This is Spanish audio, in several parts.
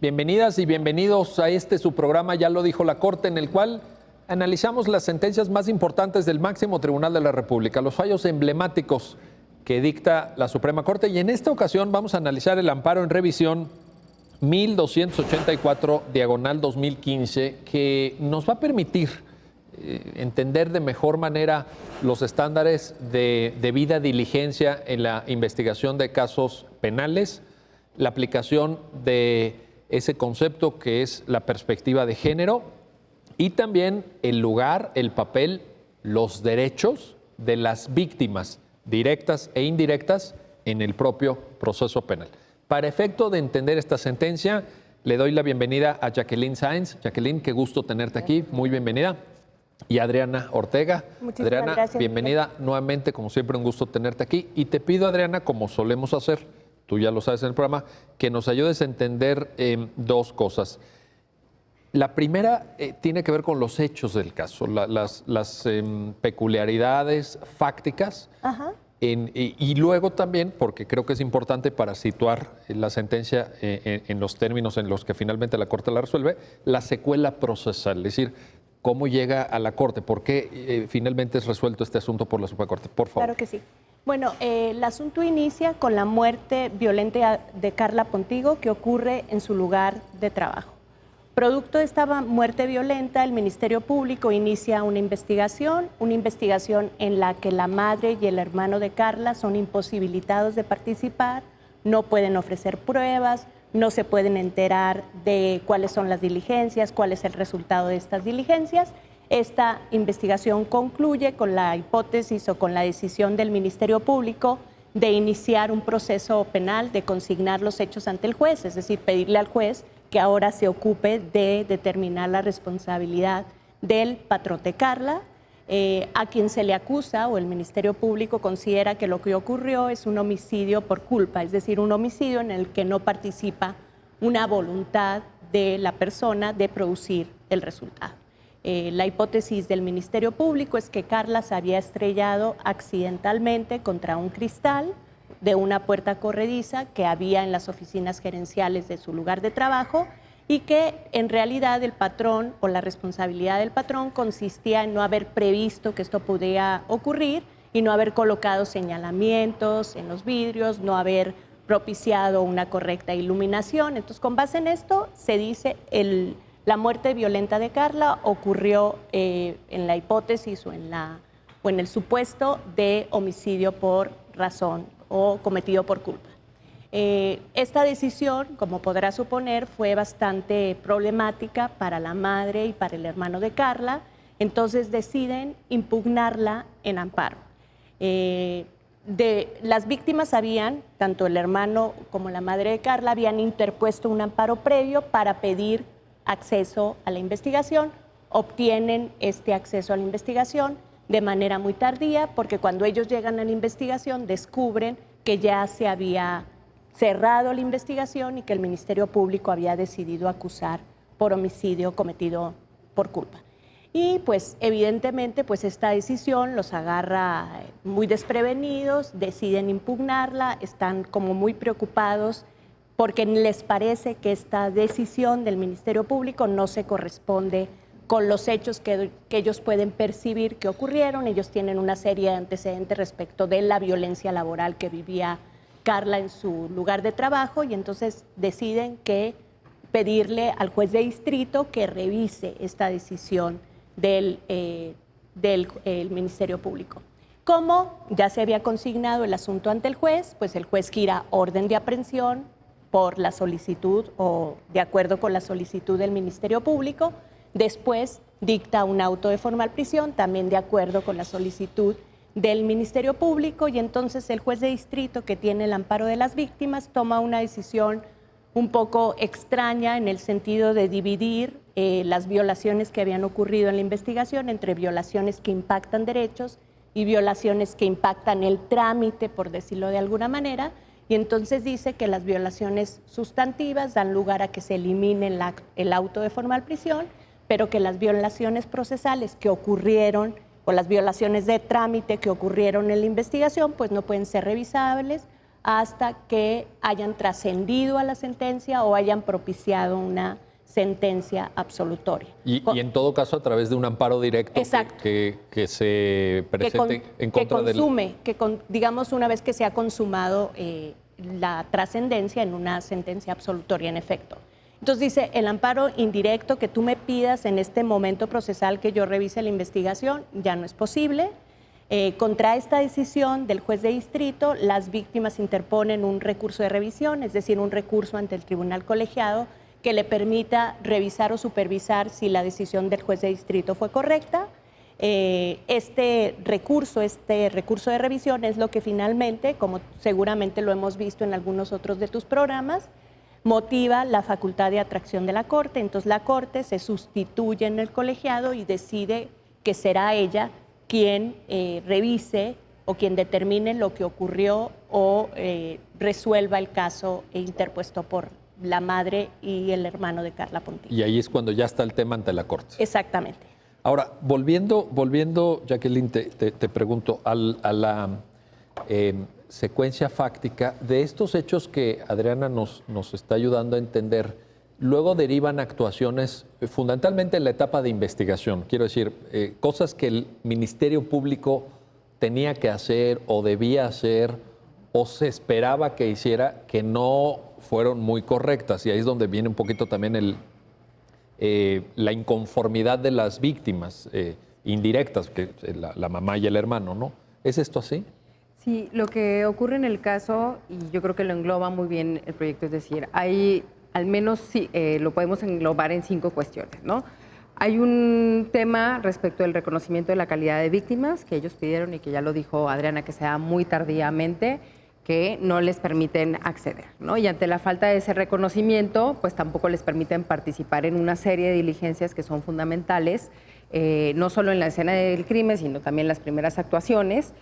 Bienvenidas y bienvenidos a su programa, ya lo dijo la Corte, en el cual analizamos las sentencias más importantes del máximo tribunal de la República, los fallos emblemáticos que dicta la Suprema Corte. Y en esta ocasión vamos a analizar el amparo en revisión 1284/2015, que nos va a permitir entender de mejor manera los estándares de debida diligencia en la investigación de casos penales, la aplicación de ese concepto que es la perspectiva de género y también el lugar, el papel, los derechos de las víctimas directas e indirectas en el propio proceso penal. Para efecto de entender esta sentencia, le doy la bienvenida a Jacqueline Sáenz. Jacqueline, qué gusto tenerte aquí, muy bienvenida. Y Adriana Ortega. Muchísimas Adriana, gracias. bienvenida nuevamente, como siempre, un gusto tenerte aquí. Y te pido, Adriana, como solemos hacer, tú ya lo sabes en el programa, que nos ayudes a entender dos cosas. La primera tiene que ver con los hechos del caso, las peculiaridades fácticas. Ajá. Y luego también, porque creo que es importante para situar la sentencia en los términos en los que finalmente la Corte la resuelve, la secuela procesal, es decir, cómo llega a la Corte, por qué finalmente es resuelto este asunto por la Suprema Corte. Por favor. Claro que sí. Bueno, el asunto inicia con la muerte violenta de Carla Pontigo, que ocurre en su lugar de trabajo. Producto de esta muerte violenta, el Ministerio Público inicia una investigación en la que la madre y el hermano de Carla son imposibilitados de participar, no pueden ofrecer pruebas, no se pueden enterar de cuáles son las diligencias, cuál es el resultado de estas diligencias. Esta investigación concluye con la hipótesis o con la decisión del Ministerio Público de iniciar un proceso penal, de consignar los hechos ante el juez, es decir, pedirle al juez que ahora se ocupe de determinar la responsabilidad del patrón de Carla, a quien se le acusa o el Ministerio Público considera que lo que ocurrió es un homicidio por culpa, es decir, un homicidio en el que no participa una voluntad de la persona de producir el resultado. La hipótesis del Ministerio Público es que Carla se había estrellado accidentalmente contra un cristal de una puerta corrediza que había en las oficinas gerenciales de su lugar de trabajo y que en realidad el patrón o la responsabilidad del patrón consistía en no haber previsto que esto pudiera ocurrir y no haber colocado señalamientos en los vidrios, no haber propiciado una correcta iluminación. Entonces, con base en esto, se dice la muerte violenta de Carla ocurrió en la hipótesis o en el supuesto de homicidio por razón o cometido por culpa. Esta decisión, como podrá suponer, fue bastante problemática para la madre y para el hermano de Carla, entonces deciden impugnarla en amparo. Las víctimas tanto el hermano como la madre de Carla, habían interpuesto un amparo previo para pedir acceso a la investigación, obtienen este acceso a la investigación de manera muy tardía, porque cuando ellos llegan a la investigación descubren que ya se había cerrado la investigación y que el Ministerio Público había decidido acusar por homicidio cometido por culpa. Y pues evidentemente pues esta decisión los agarra muy desprevenidos, deciden impugnarla, están como muy preocupados porque les parece que esta decisión del Ministerio Público no se corresponde con los hechos que ellos pueden percibir que ocurrieron. Ellos tienen una serie de antecedentes respecto de la violencia laboral que vivía Carla en su lugar de trabajo y entonces deciden que pedirle al juez de distrito que revise esta decisión del Ministerio Público. Como ya se había consignado el asunto ante el juez, pues el juez gira orden de aprehensión por la solicitud o de acuerdo con la solicitud del Ministerio Público. Después dicta un auto de formal prisión, también de acuerdo con la solicitud del Ministerio Público, y entonces el juez de distrito, que tiene el amparo de las víctimas, toma una decisión un poco extraña en el sentido de dividir las violaciones que habían ocurrido en la investigación entre violaciones que impactan derechos y violaciones que impactan el trámite, por decirlo de alguna manera, y entonces dice que las violaciones sustantivas dan lugar a que se elimine el auto de formal prisión, pero que las violaciones procesales que ocurrieron o las violaciones de trámite que ocurrieron en la investigación pues no pueden ser revisables hasta que hayan trascendido a la sentencia o hayan propiciado una sentencia absolutoria. Y en todo caso a través de un amparo directo que se presente en contra digamos, una vez que se ha consumado la trascendencia en una sentencia absolutoria, en efecto. Entonces dice, el amparo indirecto que tú me pidas en este momento procesal que yo revise la investigación ya no es posible. Contra esta decisión del juez de distrito, las víctimas interponen un recurso de revisión, es decir, un recurso ante el tribunal colegiado que le permita revisar o supervisar si la decisión del juez de distrito fue correcta. Este recurso de revisión es lo que finalmente, como seguramente lo hemos visto en algunos otros de tus programas, motiva la facultad de atracción de la Corte. Entonces la Corte se sustituye en el colegiado y decide que será ella quien revise o quien determine lo que ocurrió o resuelva el caso interpuesto por la madre y el hermano de Carla Pontigo. Y ahí es cuando ya está el tema ante la Corte. Exactamente. Ahora, volviendo Jacqueline, te pregunto, a la secuencia fáctica de estos hechos que Adriana nos está ayudando a entender, luego derivan actuaciones fundamentalmente en la etapa de investigación. Quiero decir, cosas que el Ministerio Público tenía que hacer o debía hacer o se esperaba que hiciera, que no fueron muy correctas. Y ahí es donde viene un poquito también la inconformidad de las víctimas indirectas, que la mamá y el hermano, ¿no? ¿Es esto así? Sí, lo que ocurre en el caso, y yo creo que lo engloba muy bien el proyecto, es decir, hay al menos lo podemos englobar en 5 cuestiones, ¿no? Hay un tema respecto del reconocimiento de la calidad de víctimas que ellos pidieron y que ya lo dijo Adriana, que se da muy tardíamente, que no les permiten acceder, ¿no? Y ante la falta de ese reconocimiento, pues tampoco les permiten participar en una serie de diligencias que son fundamentales, no solo en la escena del crimen, sino también las primeras actuaciones,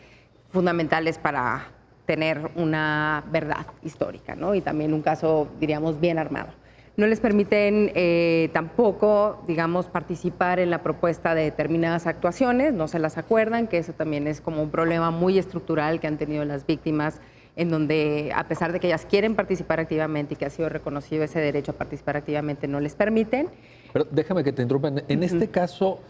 fundamentales para tener una verdad histórica, ¿no? Y también un caso, diríamos, bien armado. No les permiten tampoco, digamos, participar en la propuesta de determinadas actuaciones, no se las acuerdan, que eso también es como un problema muy estructural que han tenido las víctimas, en donde, a pesar de que ellas quieren participar activamente y que ha sido reconocido ese derecho a participar activamente, no les permiten. Pero déjame que te interrumpa. En este caso,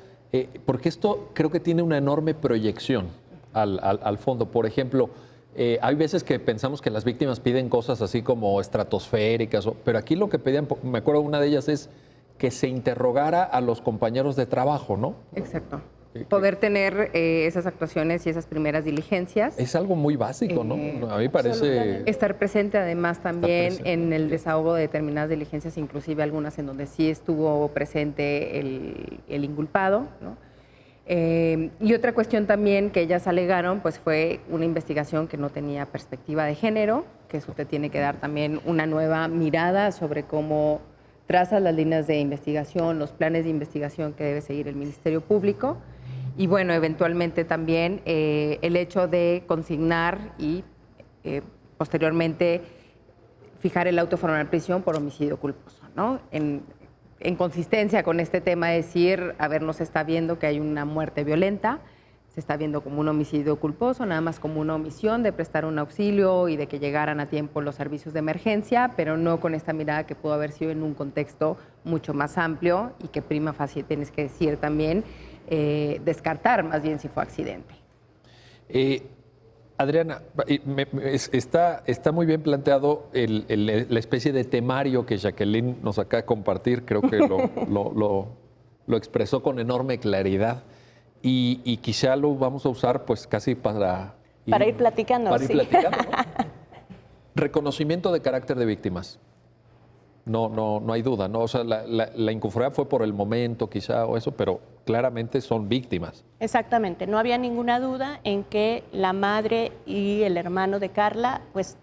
porque esto creo que tiene una enorme proyección al fondo. Por ejemplo, hay veces que pensamos que las víctimas piden cosas así como estratosféricas, pero aquí lo que pedían, me acuerdo una de ellas, es que se interrogara a los compañeros de trabajo, ¿no? Exacto. Poder tener esas actuaciones y esas primeras diligencias. Es algo muy básico, ¿no? A mí parece... Estar presente además también en el desahogo de determinadas diligencias, inclusive algunas en donde sí estuvo presente el inculpado, ¿no? Y otra cuestión también que ellas alegaron, pues fue una investigación que no tenía perspectiva de género, que eso te tiene que dar también una nueva mirada sobre cómo trazas las líneas de investigación, los planes de investigación que debe seguir el Ministerio Público. Y bueno, eventualmente también el hecho de consignar y posteriormente fijar el auto formal de prisión por homicidio culposo, ¿no? En consistencia con este tema de decir, a ver, no se está viendo que hay una muerte violenta, se está viendo como un homicidio culposo, nada más como una omisión de prestar un auxilio y de que llegaran a tiempo los servicios de emergencia, pero no con esta mirada que pudo haber sido en un contexto mucho más amplio y que prima facie tienes que decir también, descartar más bien si fue accidente. Adriana, está muy bien planteado la especie de temario que Jacqueline nos acaba de compartir. Creo que lo expresó con enorme claridad y quizá lo vamos a usar pues casi para ir platicando. Para ir platicando, ¿no? Reconocimiento de carácter de víctimas. No hay duda, ¿no? O sea, la inconformidad fue por el momento quizá o eso, pero claramente son víctimas. Exactamente, no había ninguna duda en que la madre y el hermano de Carla pues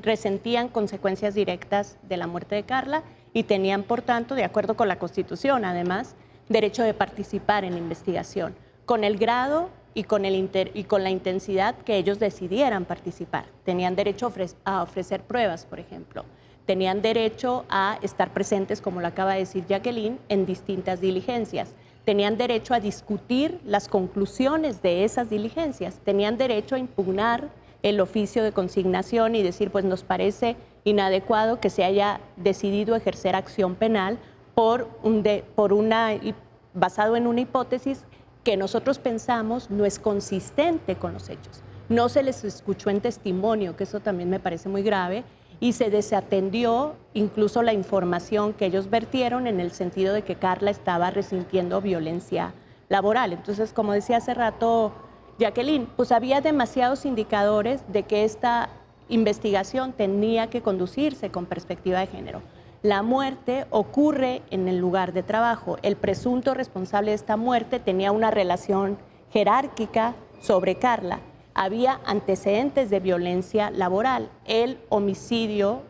resentían consecuencias directas de la muerte de Carla y tenían, por tanto, de acuerdo con la Constitución, además, derecho de participar en la investigación, con el grado y con la intensidad que ellos decidieran participar. Tenían derecho a ofrecer pruebas, por ejemplo. Tenían derecho a estar presentes, como lo acaba de decir Jacqueline, en distintas diligencias. Tenían derecho a discutir las conclusiones de esas diligencias. Tenían derecho a impugnar el oficio de consignación y decir, pues nos parece inadecuado que se haya decidido ejercer acción penal basado en una hipótesis que nosotros pensamos no es consistente con los hechos. No se les escuchó en testimonio, que eso también me parece muy grave, y se desatendió incluso la información que ellos vertieron en el sentido de que Carla estaba resintiendo violencia laboral. Entonces, como decía hace rato Jacqueline, pues había demasiados indicadores de que esta investigación tenía que conducirse con perspectiva de género. La muerte ocurre en el lugar de trabajo. El presunto responsable de esta muerte tenía una relación jerárquica sobre Carla. Había antecedentes de violencia laboral. El homicidio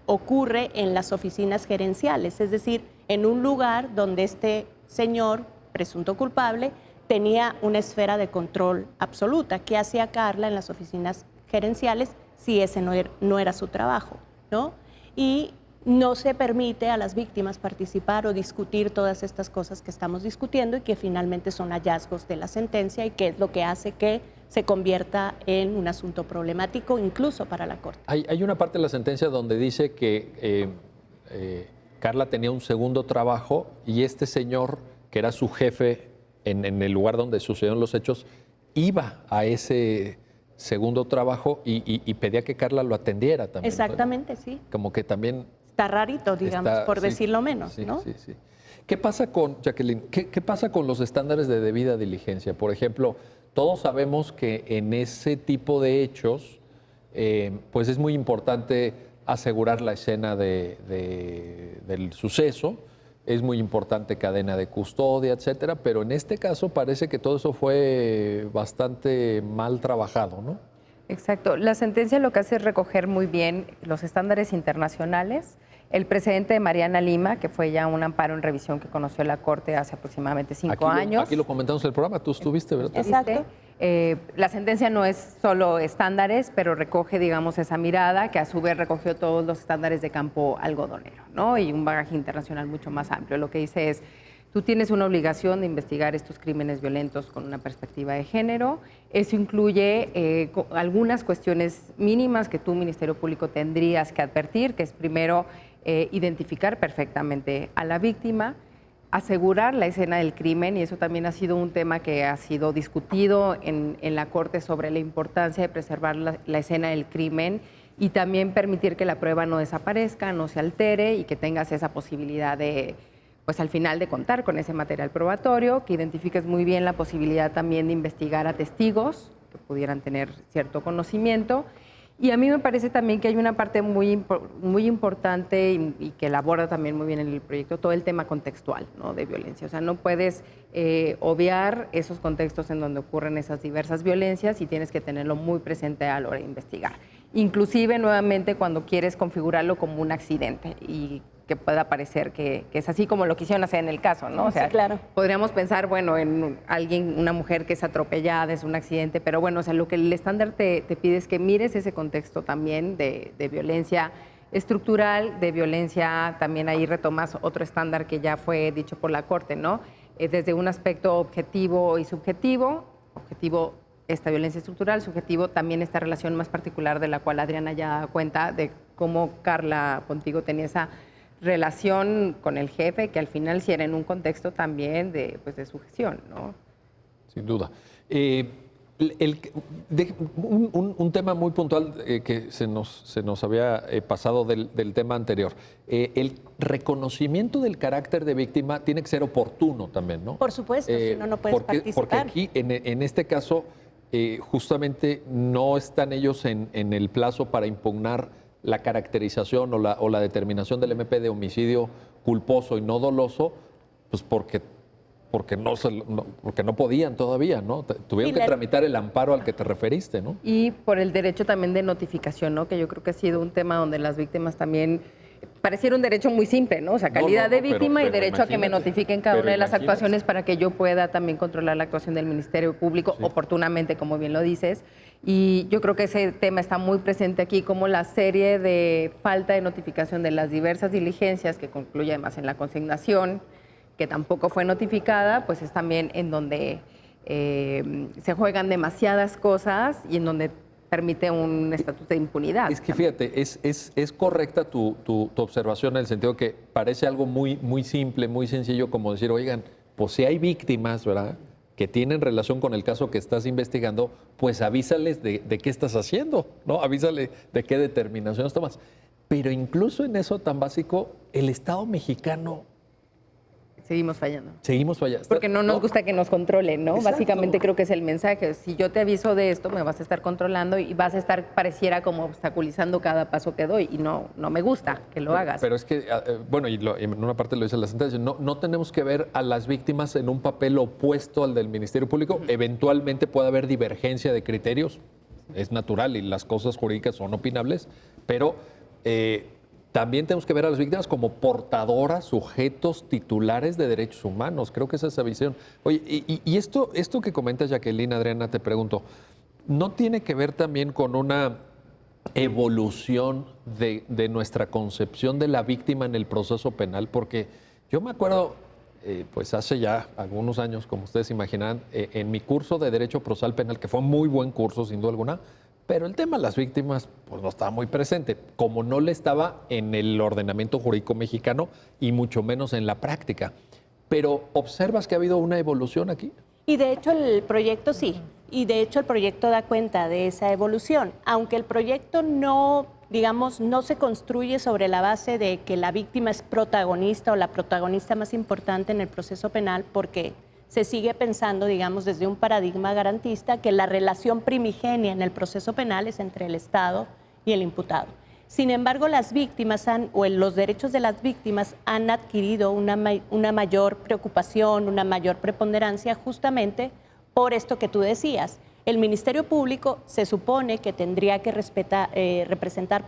ocurre en las oficinas gerenciales, es decir, en un lugar donde este señor, presunto culpable, tenía una esfera de control absoluta. ¿Qué hacía Carla en las oficinas gerenciales si ese no era su trabajo, ¿no? Y no se permite a las víctimas participar o discutir todas estas cosas que estamos discutiendo y que finalmente son hallazgos de la sentencia y que es lo que hace que se convierta en un asunto problemático incluso para la Corte. Hay una parte de la sentencia donde dice que Carla tenía un segundo trabajo y este señor, que era su jefe en el lugar donde sucedieron los hechos, iba a ese segundo trabajo y pedía que Carla lo atendiera también. Exactamente, ¿no? Sí. Como que también... Está rarito, digamos, por decirlo menos, sí, ¿no? Sí, sí. ¿Qué pasa con, Jacqueline, qué pasa con los estándares de debida diligencia? Por ejemplo, todos sabemos que en ese tipo de hechos, pues es muy importante asegurar la escena del suceso, es muy importante cadena de custodia, etcétera, pero en este caso parece que todo eso fue bastante mal trabajado, ¿no? Exacto. La sentencia lo que hace es recoger muy bien los estándares internacionales. El precedente de Mariana Lima, que fue ya un amparo en revisión que conoció la Corte hace aproximadamente 5 años. Aquí lo comentamos en el programa, tú estuviste, ¿verdad? Exacto. La sentencia no es solo estándares, pero recoge, digamos, esa mirada que a su vez recogió todos los estándares de campo algodonero, ¿no? Y un bagaje internacional mucho más amplio. Lo que dice es, tú tienes una obligación de investigar estos crímenes violentos con una perspectiva de género. Eso incluye algunas cuestiones mínimas que tú, Ministerio Público, tendrías que advertir, que es primero identificar perfectamente a la víctima, asegurar la escena del crimen, y eso también ha sido un tema que ha sido discutido en la Corte sobre la importancia de preservar la escena del crimen y también permitir que la prueba no desaparezca, no se altere y que tengas esa posibilidad de, pues al final, de contar con ese material probatorio, que identifiques muy bien la posibilidad también de investigar a testigos que pudieran tener cierto conocimiento. Y a mí me parece también que hay una parte muy importante y que la aborda también muy bien en el proyecto, todo el tema contextual, ¿no?, de violencia. O sea, no puedes obviar esos contextos en donde ocurren esas diversas violencias y tienes que tenerlo muy presente a la hora de investigar. Inclusive, nuevamente, cuando quieres configurarlo como un accidente y que pueda parecer que es así como lo quisieron hacer en el caso, ¿no? O sea, sí, claro. Podríamos pensar, bueno, en alguien, una mujer que es atropellada, es un accidente, pero bueno, o sea, lo que el estándar te pide es que mires ese contexto también de violencia estructural, de violencia, también ahí retomas otro estándar que ya fue dicho por la Corte, ¿no? Desde un aspecto objetivo y subjetivo, objetivo esta violencia estructural, subjetivo también esta relación más particular de la cual Adriana ya da cuenta de cómo Carla Pontigo tenía esa relación con el jefe, que al final sí era en un contexto también de sujeción, ¿no? Sin duda. Un tema muy puntual que se nos había pasado del tema anterior. El reconocimiento del carácter de víctima tiene que ser oportuno también, ¿no? Por supuesto, si no, no puedes participar. Porque aquí, en este caso, justamente no están ellos en el plazo para impugnar la caracterización o la determinación del MP de homicidio culposo y no doloso, pues porque no podían todavía, ¿no? Tuvieron que tramitar el amparo al que te referiste, ¿no? Y por el derecho también de notificación, ¿no? Que yo creo que ha sido un tema donde las víctimas también pareciera un derecho muy simple, ¿no? O sea, calidad de víctima y derecho a que me notifiquen cada una de las actuaciones para que yo pueda también controlar la actuación del Ministerio Público oportunamente, como bien lo dices. Y yo creo que ese tema está muy presente aquí, como la serie de falta de notificación de las diversas diligencias, que concluye además en la consignación, que tampoco fue notificada, pues es también en donde se juegan demasiadas cosas y en donde permite un estatuto de impunidad. Es que fíjate, es correcta tu observación en el sentido que parece algo muy simple, muy sencillo, como decir, oigan, pues si hay víctimas, ¿verdad?, que tienen relación con el caso que estás investigando, pues avísales de qué estás haciendo, ¿no? Avísale de qué determinaciones tomas. Pero incluso en eso tan básico, el Estado mexicano... Seguimos fallando. Seguimos fallando. Porque no nos gusta que nos controlen, ¿no? Exacto. Básicamente creo que es el mensaje. Si yo te aviso de esto, me vas a estar controlando y vas a estar, pareciera como obstaculizando cada paso que doy. Y no me gusta que lo hagas. Pero es que, bueno, y en una parte lo dice la sentencia, no tenemos que ver a las víctimas en un papel opuesto al del Ministerio Público. Eventualmente puede haber divergencia de criterios, es natural y las cosas jurídicas son opinables, pero... también tenemos que ver a las víctimas como portadoras, sujetos titulares de derechos humanos. Creo que esa es esa visión. Oye, y esto que comentas, Jacqueline, Adriana, te pregunto, ¿no tiene que ver también con una evolución de nuestra concepción de la víctima en el proceso penal? Porque yo me acuerdo, pues hace ya algunos años, como ustedes imaginarán, en mi curso de Derecho Procesal Penal, que fue un muy buen curso, sin duda alguna, pero el tema de las víctimas pues no estaba muy presente, como no le estaba en el ordenamiento jurídico mexicano y mucho menos en la práctica. Pero ¿observas que ha habido una evolución aquí? Y de hecho el proyecto sí, y de hecho el proyecto da cuenta de esa evolución, aunque el proyecto no, digamos, no se construye sobre la base de que la víctima es protagonista o la protagonista más importante en el proceso penal, porque se sigue pensando, digamos, desde un paradigma garantista que la relación primigenia en el proceso penal es entre el Estado y el imputado. Sin embargo, las víctimas los derechos de las víctimas han adquirido una mayor preocupación, una mayor preponderancia justamente por esto que tú decías. El Ministerio Público se supone que tendría que representar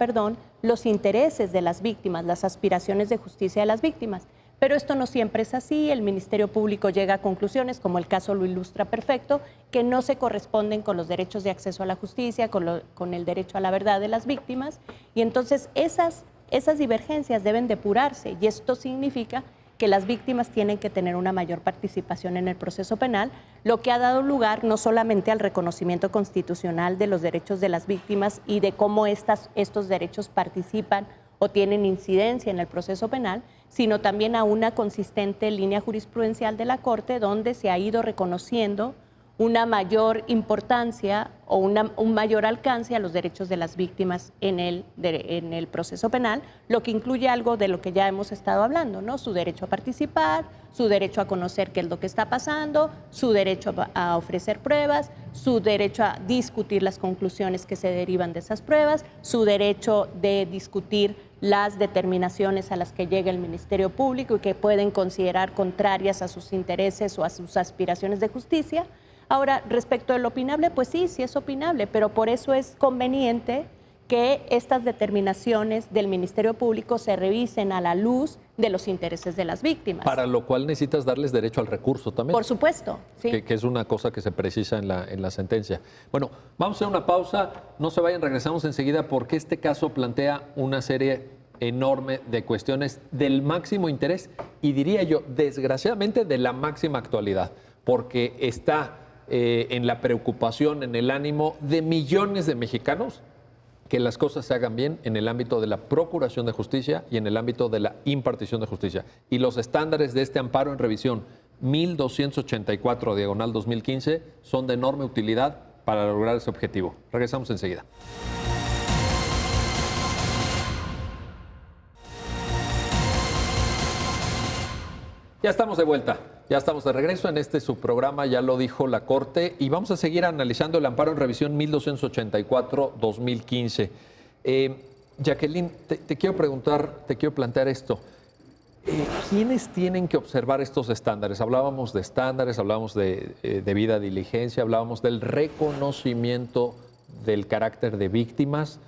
los intereses de las víctimas, las aspiraciones de justicia de las víctimas. Pero esto no siempre es así. El Ministerio Público llega a conclusiones, como el caso lo ilustra perfecto, que no se corresponden con los derechos de acceso a la justicia, con el derecho a la verdad de las víctimas. Y entonces esas divergencias deben depurarse. Y esto significa que las víctimas tienen que tener una mayor participación en el proceso penal, lo que ha dado lugar no solamente al reconocimiento constitucional de los derechos de las víctimas y de cómo estos derechos participan o tienen incidencia en el proceso penal, sino también a una consistente línea jurisprudencial de la Corte donde se ha ido reconociendo una mayor importancia o un mayor alcance a los derechos de las víctimas en el proceso penal, lo que incluye algo de lo que ya hemos estado hablando, ¿no? Su derecho a participar, su derecho a conocer qué es lo que está pasando, su derecho a ofrecer pruebas, su derecho a discutir las conclusiones que se derivan de esas pruebas, su derecho de discutir las determinaciones a las que llega el Ministerio Público y que pueden considerar contrarias a sus intereses o a sus aspiraciones de justicia. Ahora, respecto del opinable, pues sí es opinable, pero por eso es conveniente que estas determinaciones del Ministerio Público se revisen a la luz de los intereses de las víctimas. Para lo cual necesitas darles derecho al recurso también. Por supuesto, sí. Que es una cosa que se precisa en la sentencia. Bueno, vamos a hacer una pausa, no se vayan, regresamos enseguida porque este caso plantea una serie enorme de cuestiones del máximo interés y diría yo, desgraciadamente, de la máxima actualidad, porque está en la preocupación, en el ánimo de millones de mexicanos que las cosas se hagan bien en el ámbito de la procuración de justicia y en el ámbito de la impartición de justicia. Y los estándares de este amparo en revisión 1284/2015 son de enorme utilidad para lograr ese objetivo. Regresamos enseguida. Ya estamos de vuelta, ya estamos de regreso en este subprograma, ya lo dijo la Corte, y vamos a seguir analizando el amparo en revisión 1284/2015. Jacqueline, te quiero plantear esto. ¿Quiénes tienen que observar estos estándares? Hablábamos de estándares, hablábamos de debida diligencia, hablábamos del reconocimiento del carácter de víctimas,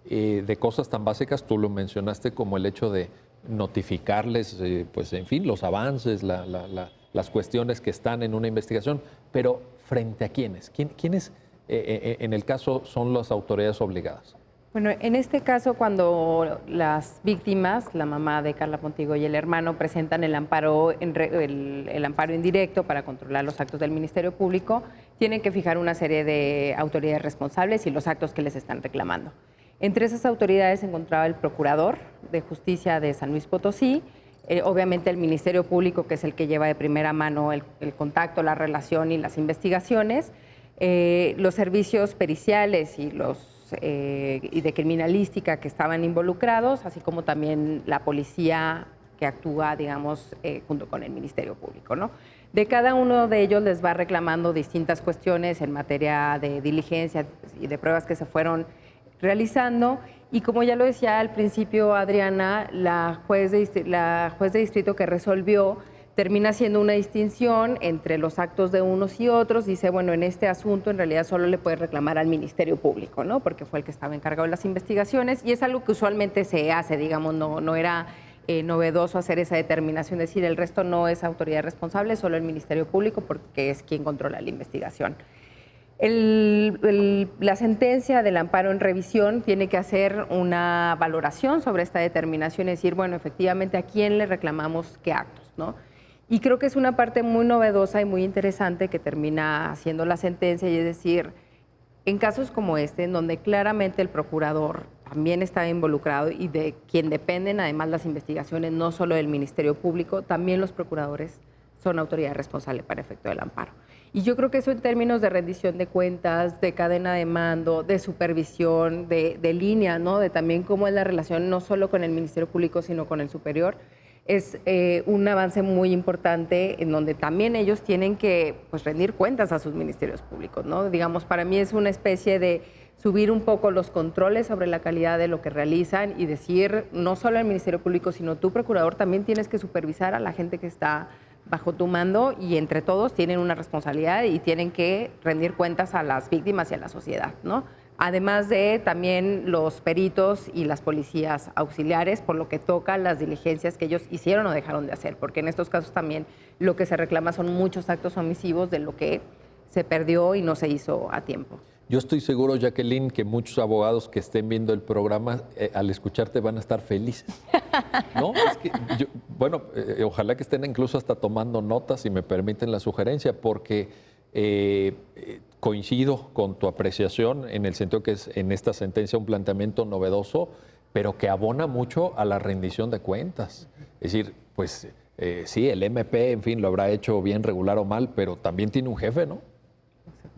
de cosas tan básicas, tú lo mencionaste, como el hecho de notificarles, pues en fin, los avances, las cuestiones que están en una investigación, pero ¿frente a quiénes? ¿Quiénes en el caso son las autoridades obligadas? Bueno, en este caso, cuando las víctimas, la mamá de Carla Pontigo y el hermano, presentan el amparo, el amparo indirecto para controlar los actos del Ministerio Público, tienen que fijar una serie de autoridades responsables y los actos que les están reclamando. Entre esas autoridades se encontraba el Procurador de Justicia de San Luis Potosí, obviamente el Ministerio Público, que es el que lleva de primera mano el contacto, la relación y las investigaciones, los servicios periciales y de criminalística que estaban involucrados, así como también la policía que actúa, digamos, junto con el Ministerio Público, ¿no? De cada uno de ellos les va reclamando distintas cuestiones en materia de diligencia y de pruebas que se fueron realizando. Y como ya lo decía al principio Adriana, la juez de distrito que resolvió termina haciendo una distinción entre los actos de unos y otros. Dice, bueno, en este asunto en realidad solo le puede reclamar al Ministerio Público, ¿no? Porque fue el que estaba encargado de las investigaciones y es algo que usualmente se hace, digamos, no era novedoso hacer esa determinación, decir, el resto no es autoridad responsable, solo el Ministerio Público porque es quien controla la investigación. La sentencia del amparo en revisión tiene que hacer una valoración sobre esta determinación y decir, bueno, efectivamente, ¿a quién le reclamamos qué actos, no? Y creo que es una parte muy novedosa y muy interesante que termina haciendo la sentencia, y es decir, en casos como este, en donde claramente el procurador también está involucrado y de quien dependen además las investigaciones, no solo del Ministerio Público, también los procuradores son autoridad responsable para efecto del amparo. Y yo creo que eso en términos de rendición de cuentas, de cadena de mando, de supervisión, de línea, ¿no? De también cómo es la relación no solo con el Ministerio Público, sino con el superior, es un avance muy importante en donde también ellos tienen que pues, rendir cuentas a sus ministerios públicos, ¿no? Digamos, para mí es una especie de subir un poco los controles sobre la calidad de lo que realizan y decir, no solo el Ministerio Público, sino tú, procurador, también tienes que supervisar a la gente que está bajo tu mando y entre todos tienen una responsabilidad y tienen que rendir cuentas a las víctimas y a la sociedad, ¿no? Además de también los peritos y las policías auxiliares, por lo que toca las diligencias que ellos hicieron o dejaron de hacer, porque en estos casos también lo que se reclama son muchos actos omisivos de lo que se perdió y no se hizo a tiempo. Yo estoy seguro, Jacqueline, que muchos abogados que estén viendo el programa al escucharte van a estar felices. ¿No? Es que ojalá que estén incluso hasta tomando notas, si me permiten la sugerencia, porque coincido con tu apreciación en el sentido que es en esta sentencia un planteamiento novedoso, pero que abona mucho a la rendición de cuentas. Es decir, pues sí, el MP, en fin, lo habrá hecho bien, regular o mal, pero también tiene un jefe, ¿no?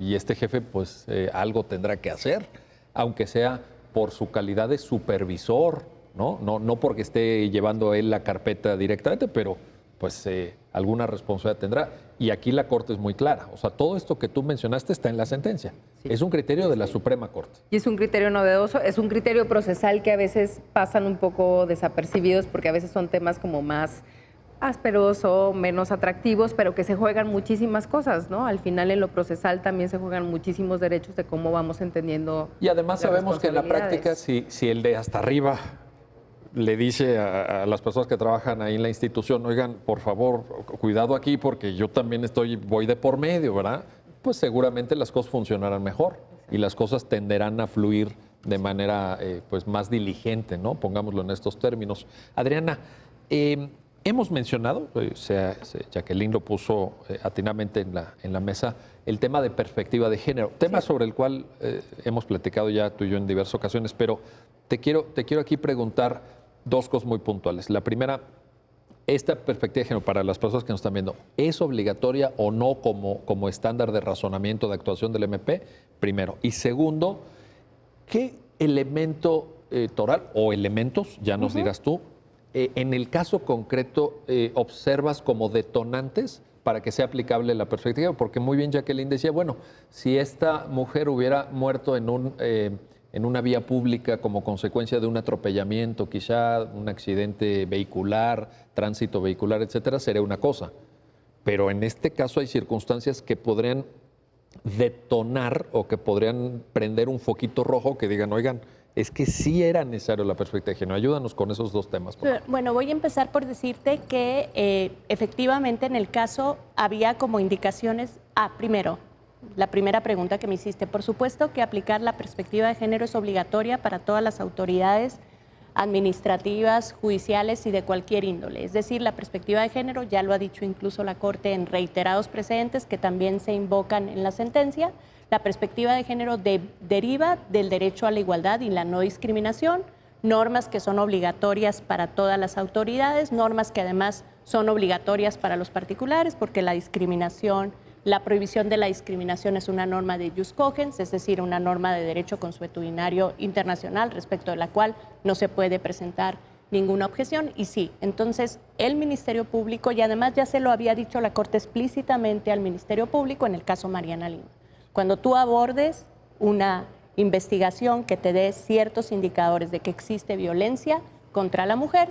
Y este jefe, pues, algo tendrá que hacer, aunque sea por su calidad de supervisor, ¿no? No porque esté llevando él la carpeta directamente, pero pues alguna responsabilidad tendrá. Y aquí la Corte es muy clara. O sea, todo esto que tú mencionaste está en la sentencia. Sí. Es un criterio de la Suprema Corte. Y es un criterio novedoso, es un criterio procesal que a veces pasan un poco desapercibidos porque a veces son temas como más ásperos o menos atractivos, pero que se juegan muchísimas cosas, ¿no? Al final en lo procesal también se juegan muchísimos derechos de cómo vamos entendiendo. Y además sabemos que en la práctica, si el de hasta arriba le dice a las personas que trabajan ahí en la institución, oigan, por favor, cuidado aquí porque yo también voy de por medio, ¿verdad? Pues seguramente las cosas funcionarán mejor y las cosas tenderán a fluir de manera pues más diligente, ¿no? Pongámoslo en estos términos. Adriana, hemos mencionado, Jacqueline lo puso atinadamente en la mesa, el tema de perspectiva de género, tema sobre el cual hemos platicado ya tú y yo en diversas ocasiones, pero te quiero aquí preguntar dos cosas muy puntuales. La primera, esta perspectiva de género para las personas que nos están viendo, ¿es obligatoria o no como estándar de razonamiento de actuación del MP? Primero. Y segundo, ¿qué elemento toral o elementos, ya nos dirás tú, en el caso concreto observas como detonantes para que sea aplicable la perspectiva? Porque muy bien Jacqueline decía, bueno, si esta mujer hubiera muerto en una vía pública como consecuencia de un atropellamiento, quizá un accidente vehicular, tránsito vehicular, etcétera, sería una cosa. Pero en este caso hay circunstancias que podrían detonar o que podrían prender un foquito rojo que digan, oigan, es que sí era necesario la perspectiva de género. Ayúdanos con esos dos temas. Bueno, voy a empezar por decirte que efectivamente en el caso había como indicaciones, primero, la primera pregunta que me hiciste. Por supuesto que aplicar la perspectiva de género es obligatoria para todas las autoridades administrativas, judiciales y de cualquier índole. Es decir, la perspectiva de género, ya lo ha dicho incluso la Corte en reiterados precedentes que también se invocan en la sentencia, la perspectiva de género deriva del derecho a la igualdad y la no discriminación, normas que son obligatorias para todas las autoridades, normas que además son obligatorias para los particulares, porque la discriminación, la prohibición de la discriminación es una norma de jus cogens, es decir, una norma de derecho consuetudinario internacional respecto de la cual no se puede presentar ninguna objeción. Y sí, entonces el Ministerio Público, y además ya se lo había dicho la Corte explícitamente al Ministerio Público en el caso Mariana Lima, cuando tú abordes una investigación que te dé ciertos indicadores de que existe violencia contra la mujer,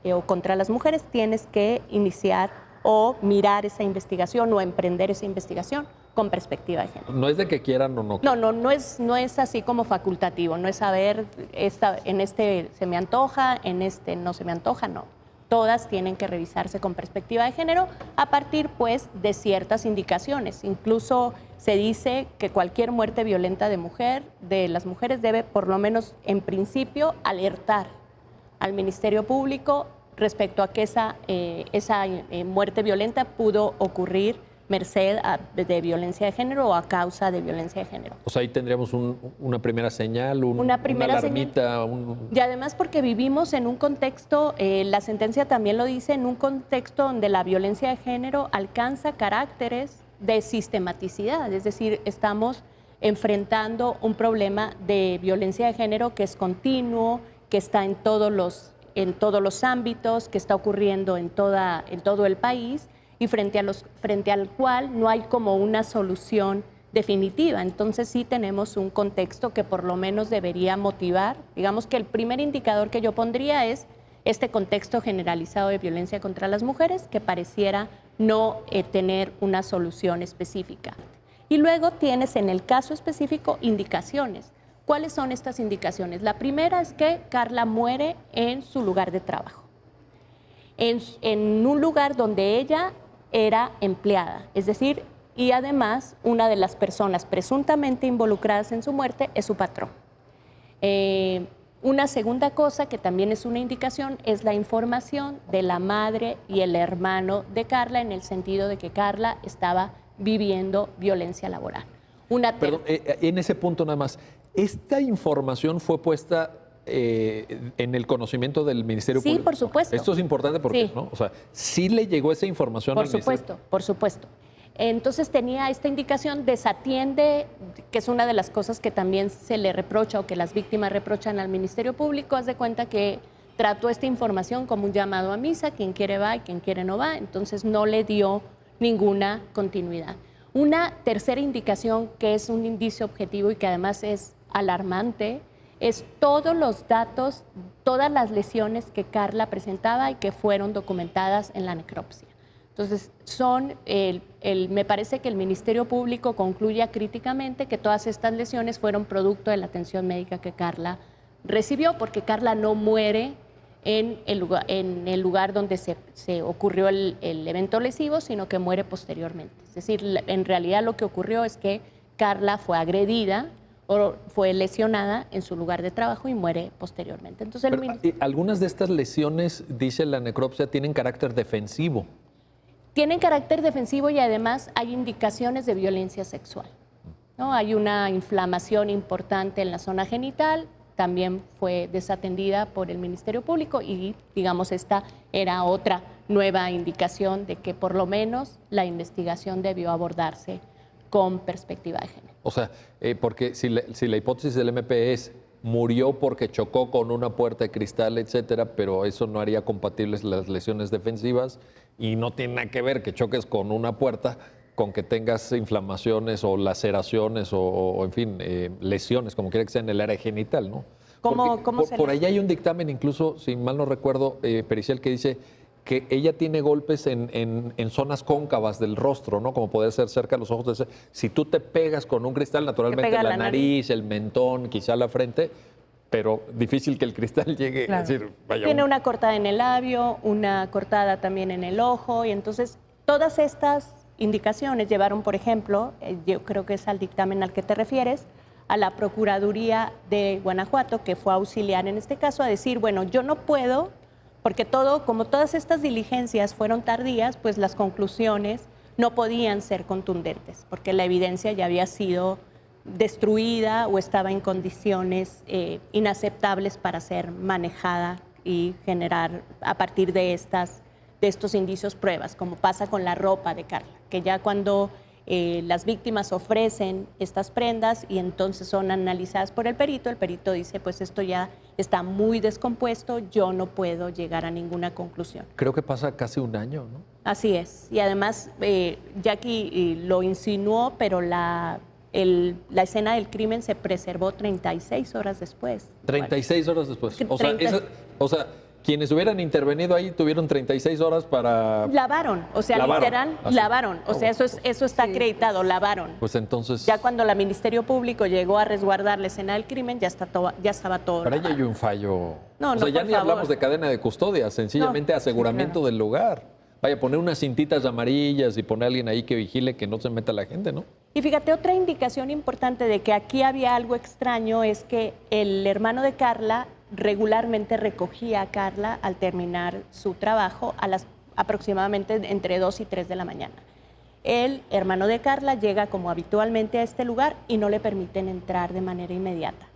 o contra las mujeres, tienes que iniciar o mirar esa investigación o emprender esa investigación con perspectiva de género. No es de que quieran o no. No es así como facultativo, no es saber, en este se me antoja, en este no se me antoja, no. Todas tienen que revisarse con perspectiva de género a partir, pues, de ciertas indicaciones. Incluso se dice que cualquier muerte violenta de las mujeres debe, por lo menos en principio, alertar al Ministerio Público respecto a que esa muerte violenta pudo ocurrir merced de violencia de género o a causa de violencia de género. O sea, ahí tendríamos una primera señal, una alarmita. Y además porque vivimos en un contexto, la sentencia también lo dice, en un contexto donde la violencia de género alcanza caracteres de sistematicidad, es decir, estamos enfrentando un problema de violencia de género que es continuo, que está en todos los ámbitos, que está ocurriendo en todo el país y frente al cual no hay como una solución definitiva. Entonces sí tenemos un contexto que por lo menos debería motivar. Digamos que el primer indicador que yo pondría es este contexto generalizado de violencia contra las mujeres que pareciera no tener una solución específica. Y luego tienes en el caso específico indicaciones. ¿Cuáles son estas indicaciones? La primera es que Carla muere en su lugar de trabajo, en un lugar donde ella era empleada, es decir, y además una de las personas presuntamente involucradas en su muerte es su patrón. Una segunda cosa que también es una indicación es la información de la madre y el hermano de Carla en el sentido de que Carla estaba viviendo violencia laboral. Perdón, en ese punto nada más, ¿esta información fue puesta en el conocimiento del Ministerio Público? Sí, por supuesto. Esto es importante porque, sí. ¿no? O sea, ¿sí le llegó esa información al Ministerio? Por supuesto. Entonces tenía esta indicación, desatiende, que es una de las cosas que también se le reprocha o que las víctimas reprochan al Ministerio Público. Haz de cuenta que trató esta información como un llamado a misa, quien quiere va y quien quiere no va, entonces no le dio ninguna continuidad. Una tercera indicación que es un indicio objetivo y que además es alarmante es todos los datos, todas las lesiones que Carla presentaba y que fueron documentadas en la necropsia. Entonces, me parece que el Ministerio Público concluye críticamente que todas estas lesiones fueron producto de la atención médica que Carla recibió, porque Carla no muere en el lugar donde se ocurrió el evento lesivo, sino que muere posteriormente. Es decir, en realidad lo que ocurrió es que Carla fue agredida o fue lesionada en su lugar de trabajo y muere posteriormente. Entonces, algunas de estas lesiones, dice la necropsia, tienen carácter defensivo. Tienen carácter defensivo y además hay indicaciones de violencia sexual, ¿no? Hay una inflamación importante en la zona genital, también fue desatendida por el Ministerio Público y, digamos, esta era otra nueva indicación de que por lo menos la investigación debió abordarse con perspectiva de género. O sea, porque si la hipótesis del MP es murió porque chocó con una puerta de cristal, etcétera, pero eso no haría compatibles las lesiones defensivas y no tiene nada que ver que choques con una puerta con que tengas inflamaciones o laceraciones o en fin, lesiones, como quiera que sea en el área genital, ¿no? Por ahí hay un dictamen, incluso, si mal no recuerdo, pericial, que dice que ella tiene golpes en zonas cóncavas del rostro, ¿no? Como puede ser cerca de los ojos. Si tú te pegas con un cristal, naturalmente la nariz, el mentón, quizá la frente, pero difícil que el cristal llegue a decir, vaya. Tiene una cortada en el labio, una cortada también en el ojo, y entonces todas estas indicaciones. Llevaron, por ejemplo, yo creo que es al dictamen al que te refieres, a la Procuraduría de Guanajuato, que fue auxiliar en este caso, a decir, bueno, yo no puedo, porque como todas estas diligencias fueron tardías, pues las conclusiones no podían ser contundentes, porque la evidencia ya había sido destruida o estaba en condiciones inaceptables para ser manejada y generar a partir de estos indicios pruebas, como pasa con la ropa de Carla, que ya cuando las víctimas ofrecen estas prendas y entonces son analizadas por el perito dice, pues esto ya está muy descompuesto, yo no puedo llegar a ninguna conclusión. Creo que pasa casi un año, ¿no? Así es, y además Jackie lo insinuó, pero la escena del crimen se preservó 36 horas después. 36 horas después. O sea, quienes hubieran intervenido ahí tuvieron 36 horas para... Lavaron, o sea, literal, lavaron. O sea, eso está acreditado, lavaron. Pues entonces... Ya cuando el Ministerio Público llegó a resguardar la escena del crimen, ya estaba todo Pero ahí lavado. hay un fallo. No, o sea, ya por ni favor. hablamos de cadena de custodia, sencillamente aseguramiento del lugar. Vaya, poner unas cintitas amarillas y poner a alguien ahí que vigile que no se meta la gente, ¿no? Y fíjate, otra indicación importante de que aquí había algo extraño es que el hermano de Carla regularmente recogía a Carla al terminar su trabajo a las aproximadamente entre 2 y 3 de la mañana. El hermano de Carla llega como habitualmente a este lugar y no le permiten entrar de manera inmediata.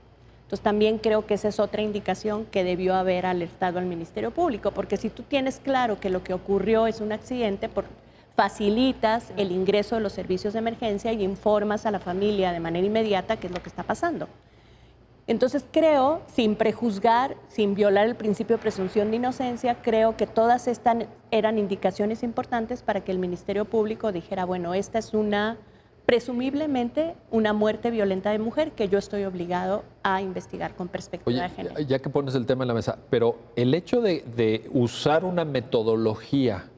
Entonces también creo que esa es otra indicación que debió haber alertado al Ministerio Público, porque si tú tienes claro que lo que ocurrió es un accidente, facilitas el ingreso de los servicios de emergencia y informas a la familia de manera inmediata qué es lo que está pasando. Entonces creo, sin prejuzgar, sin violar el principio de presunción de inocencia, creo que todas estas eran indicaciones importantes para que el Ministerio Público dijera, bueno, esta es presumiblemente una muerte violenta de mujer que yo estoy obligado a investigar con perspectiva de género. Ya que pones el tema en la mesa, pero el hecho de usar una metodología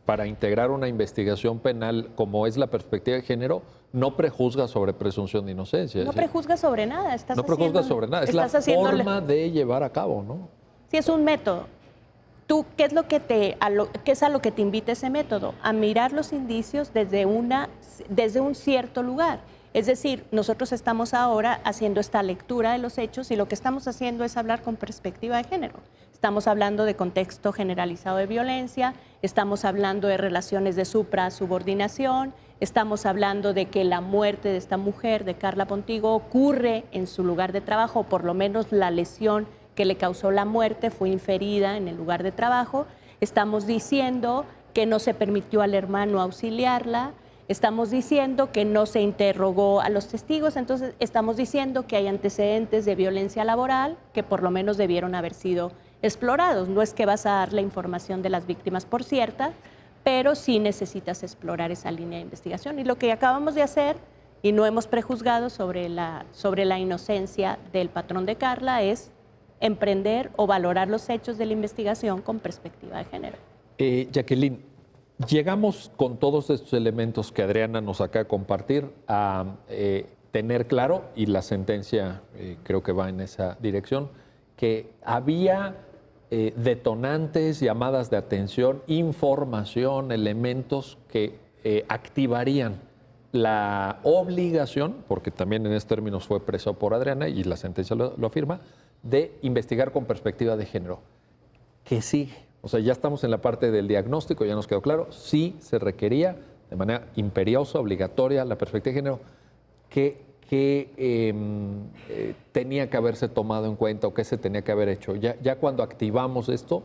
para integrar una investigación penal como es la perspectiva de género, no prejuzga sobre presunción de inocencia. No prejuzga sobre nada. No prejuzga sobre nada, es la forma de llevar a cabo, ¿no? Sí, es un método. ¿Tú qué es qué es a lo que te invita ese método? A mirar los indicios desde un cierto lugar. Es decir, nosotros estamos ahora haciendo esta lectura de los hechos y lo que estamos haciendo es hablar con perspectiva de género. Estamos hablando de contexto generalizado de violencia, estamos hablando de relaciones de supra-subordinación, estamos hablando de que la muerte de esta mujer, de Carla Pontigo, ocurre en su lugar de trabajo, por lo menos la lesión que le causó la muerte fue inferida en el lugar de trabajo. Estamos diciendo que no se permitió al hermano auxiliarla, estamos diciendo que no se interrogó a los testigos, entonces estamos diciendo que hay antecedentes de violencia laboral que por lo menos debieron haber sido explorados. No es que vas a dar la información de las víctimas por cierta, pero sí necesitas explorar esa línea de investigación. Y lo que acabamos de hacer, y no hemos prejuzgado sobre la inocencia del patrón de Carla, es emprender o valorar los hechos de la investigación con perspectiva de género. Jacqueline, llegamos con todos estos elementos que Adriana nos acaba de compartir a tener claro, y la sentencia creo que va en esa dirección, que había detonantes, llamadas de atención, información, elementos que activarían la obligación, porque también en estos términos fue preso por Adriana y la sentencia lo afirma, de investigar con perspectiva de género. ¿Qué sigue? O sea, ya estamos en la parte del diagnóstico, ya nos quedó claro, sí se requería de manera imperiosa, obligatoria, la perspectiva de género. ¿Qué tenía que haberse tomado en cuenta o qué se tenía que haber hecho? Ya cuando activamos esto,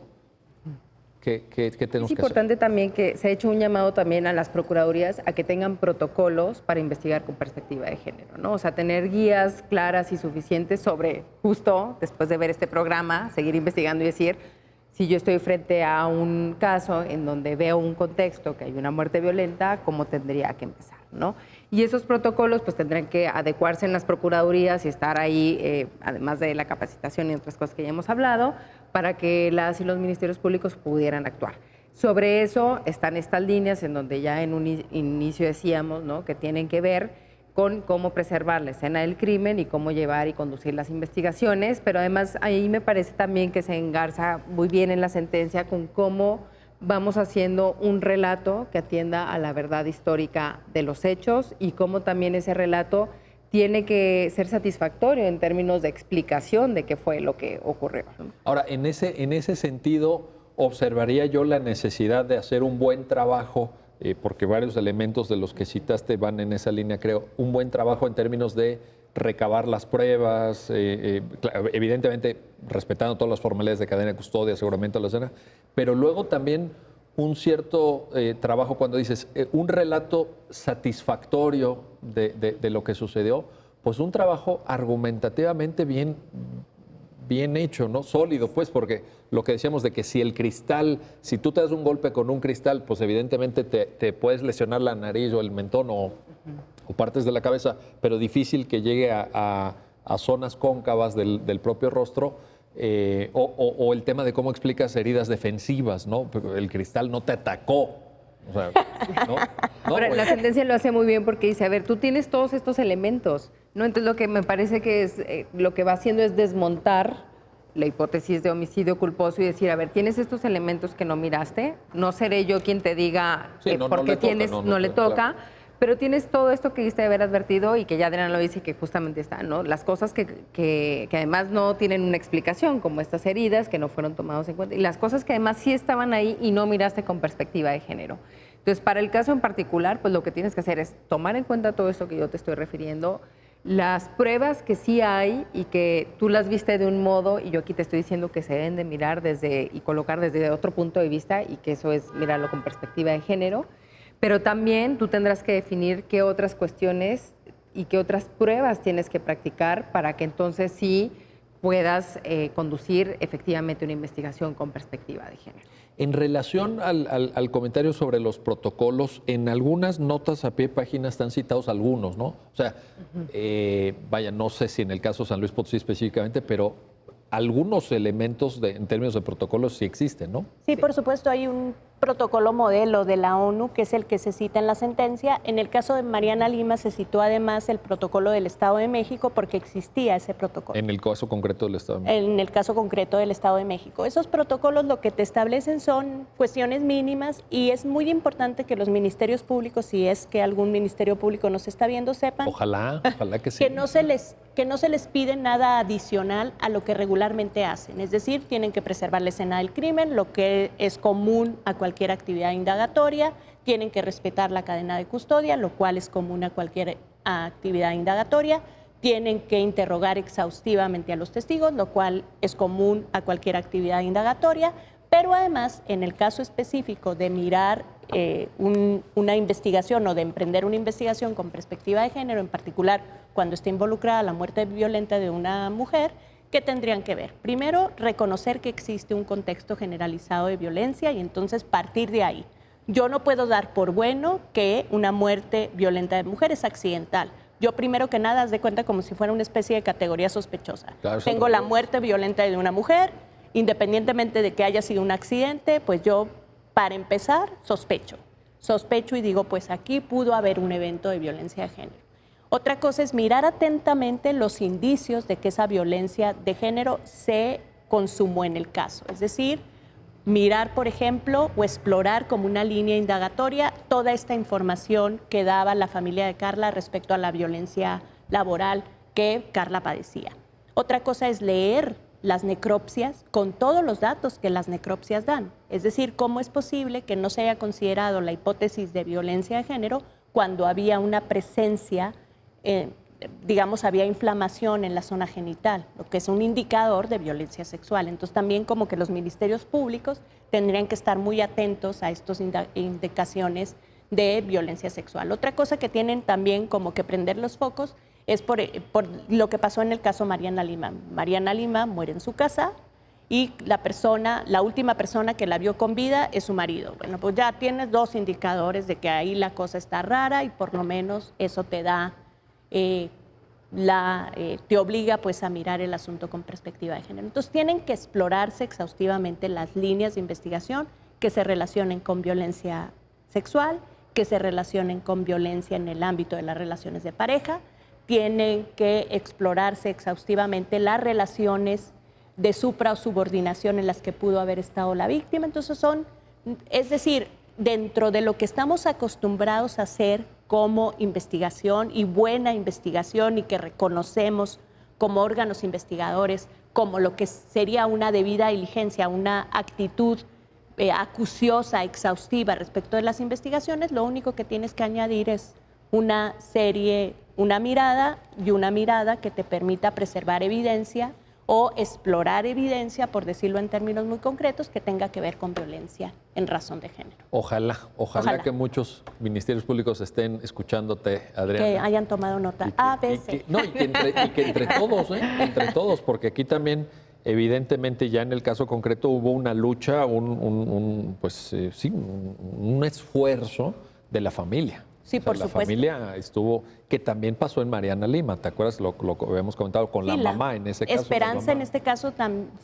¿qué tenemos que hacer? Es importante también que se ha hecho un llamado también a las procuradurías a que tengan protocolos para investigar con perspectiva de género, ¿no? O sea, tener guías claras y suficientes sobre, justo después de ver este programa, seguir investigando y decir, si yo estoy frente a un caso en donde veo un contexto que hay una muerte violenta, ¿cómo tendría que empezar, no? Y esos protocolos pues tendrán que adecuarse en las procuradurías y estar ahí, además de la capacitación y otras cosas que ya hemos hablado, para que las y los ministerios públicos pudieran actuar. Sobre eso están estas líneas en donde ya en un inicio decíamos, ¿no?, que tienen que ver con cómo preservar la escena del crimen y cómo llevar y conducir las investigaciones, pero además ahí me parece también que se engarza muy bien en la sentencia con cómo vamos haciendo un relato que atienda a la verdad histórica de los hechos y cómo también ese relato tiene que ser satisfactorio en términos de explicación de qué fue lo que ocurrió, ¿no? Ahora, en ese sentido, observaría yo la necesidad de hacer un buen trabajo, porque varios elementos de los que citaste van en esa línea, creo, un buen trabajo en términos de recabar las pruebas, evidentemente respetando todas las formalidades de cadena de custodia, aseguramiento de la escena, pero luego también un cierto trabajo cuando dices un relato satisfactorio de lo que sucedió, pues un trabajo argumentativamente bien hecho, ¿no? Sólido, pues, porque lo que decíamos de que si tú te das un golpe con un cristal, pues evidentemente te puedes lesionar la nariz o el mentón o partes de la cabeza, pero difícil que llegue a zonas cóncavas del propio rostro. O el tema de cómo explicas heridas defensivas, ¿no? El cristal no te atacó. O sea, ¿no? Ahora, la sentencia lo hace muy bien porque dice, a ver, tú tienes todos estos elementos, ¿no? Entonces lo que me parece que es, lo que va haciendo es desmontar la hipótesis de homicidio culposo y decir, a ver, tienes estos elementos que no miraste, no seré yo quien te diga por qué tienes, no le toca. Claro. Pero tienes todo esto que diste de haber advertido y que ya Adriana lo dice que justamente están, ¿no? Las cosas que además no tienen una explicación, como estas heridas que no fueron tomadas en cuenta, y las cosas que además sí estaban ahí y no miraste con perspectiva de género. Entonces, para el caso en particular, pues lo que tienes que hacer es tomar en cuenta todo esto que yo te estoy refiriendo, las pruebas que sí hay y que tú las viste de un modo, y yo aquí te estoy diciendo que se deben de mirar y colocar desde otro punto de vista, y que eso es mirarlo con perspectiva de género. Pero también tú tendrás que definir qué otras cuestiones y qué otras pruebas tienes que practicar para que entonces sí puedas conducir efectivamente una investigación con perspectiva de género. En relación al comentario sobre los protocolos, en algunas notas a pie de página están citados algunos, ¿no? O sea, vaya, no sé si en el caso de San Luis Potosí específicamente, pero algunos elementos en términos de protocolos sí existen, ¿no? Sí, por supuesto, hay un protocolo modelo de la ONU, que es el que se cita en la sentencia. En el caso de Mariana Lima se citó además el protocolo del Estado de México porque existía ese protocolo. En el caso concreto del Estado de México. En el caso concreto del Estado de México. Esos protocolos lo que te establecen son cuestiones mínimas y es muy importante que los ministerios públicos, si es que algún ministerio público nos está viendo, sepan. Ojalá que sí. Que no se les pide nada adicional a lo que regularmente hacen. Es decir, tienen que preservar la escena del crimen, lo que es común a cualquier actividad indagatoria, tienen que respetar la cadena de custodia, lo cual es común a cualquier actividad indagatoria, tienen que interrogar exhaustivamente a los testigos, lo cual es común a cualquier actividad indagatoria, pero además, en el caso específico de mirar una investigación o de emprender una investigación con perspectiva de género, en particular cuando está involucrada la muerte violenta de una mujer, ¿qué tendrían que ver? Primero, reconocer que existe un contexto generalizado de violencia y entonces partir de ahí. Yo no puedo dar por bueno que una muerte violenta de mujer es accidental. Yo primero que nada, haz de cuenta como si fuera una especie de categoría sospechosa. Claro, tengo la muerte violenta de una mujer, independientemente de que haya sido un accidente, pues yo, para empezar, sospecho y digo, pues aquí pudo haber un evento de violencia de género. Otra cosa es mirar atentamente los indicios de que esa violencia de género se consumó en el caso. Es decir, mirar, por ejemplo, o explorar como una línea indagatoria toda esta información que daba la familia de Karla respecto a la violencia laboral que Karla padecía. Otra cosa es leer las necropsias con todos los datos que las necropsias dan. Es decir, cómo es posible que no se haya considerado la hipótesis de violencia de género cuando había una presencia, digamos, había inflamación en la zona genital, lo que es un indicador de violencia sexual. Entonces también como que los ministerios públicos tendrían que estar muy atentos a estas indicaciones de violencia sexual. Otra cosa que tienen también como que prender los focos es por lo que pasó en el caso Mariana Lima. Mariana Lima muere en su casa y la última persona que la vio con vida es su marido. Bueno, pues ya tienes dos indicadores de que ahí la cosa está rara y por lo menos eso te da te obliga pues a mirar el asunto con perspectiva de género. Entonces tienen que explorarse exhaustivamente las líneas de investigación que se relacionen con violencia sexual, que se relacionen con violencia en el ámbito de las relaciones de pareja, tienen que explorarse exhaustivamente las relaciones de supra o subordinación en las que pudo haber estado la víctima. Entonces son Es decir, dentro de lo que estamos acostumbrados a hacer como investigación y buena investigación y que reconocemos como órganos investigadores, como lo que sería una debida diligencia, una actitud acuciosa, exhaustiva respecto de las investigaciones, lo único que tienes que añadir es una mirada que te permita preservar evidencia o explorar evidencia, por decirlo en términos muy concretos, que tenga que ver con violencia en razón de género. Ojalá que muchos ministerios públicos estén escuchándote, Adriana. Que hayan tomado nota. Y que entre todos, entre todos, porque aquí también, evidentemente, ya en el caso concreto hubo una lucha, un esfuerzo de la familia. Sí, por supuesto. La familia estuvo, que también pasó en Mariana Lima, ¿te acuerdas? Lo habíamos comentado con la mamá en ese caso. Esperanza en este caso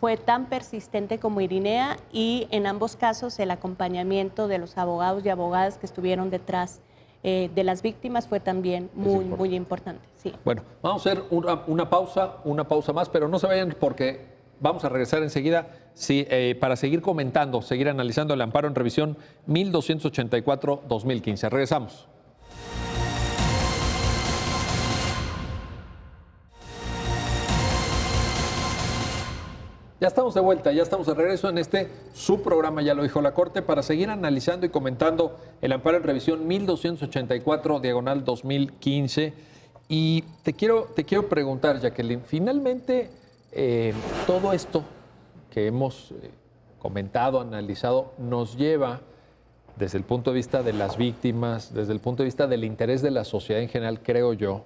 fue tan persistente como Irinea, y en ambos casos el acompañamiento de los abogados y abogadas que estuvieron detrás de las víctimas fue también muy importante. Sí. Bueno, vamos a hacer una pausa más, pero no se vayan porque vamos a regresar enseguida para seguir comentando, seguir analizando el amparo en revisión 1284-2015. Regresamos. Ya estamos de vuelta, ya estamos de regreso en su programa, ya lo dijo la Corte, para seguir analizando y comentando el amparo en revisión 1284-2015. Y te quiero preguntar, Jacqueline, finalmente todo esto que hemos comentado, analizado, nos lleva, desde el punto de vista de las víctimas, desde el punto de vista del interés de la sociedad en general, creo yo,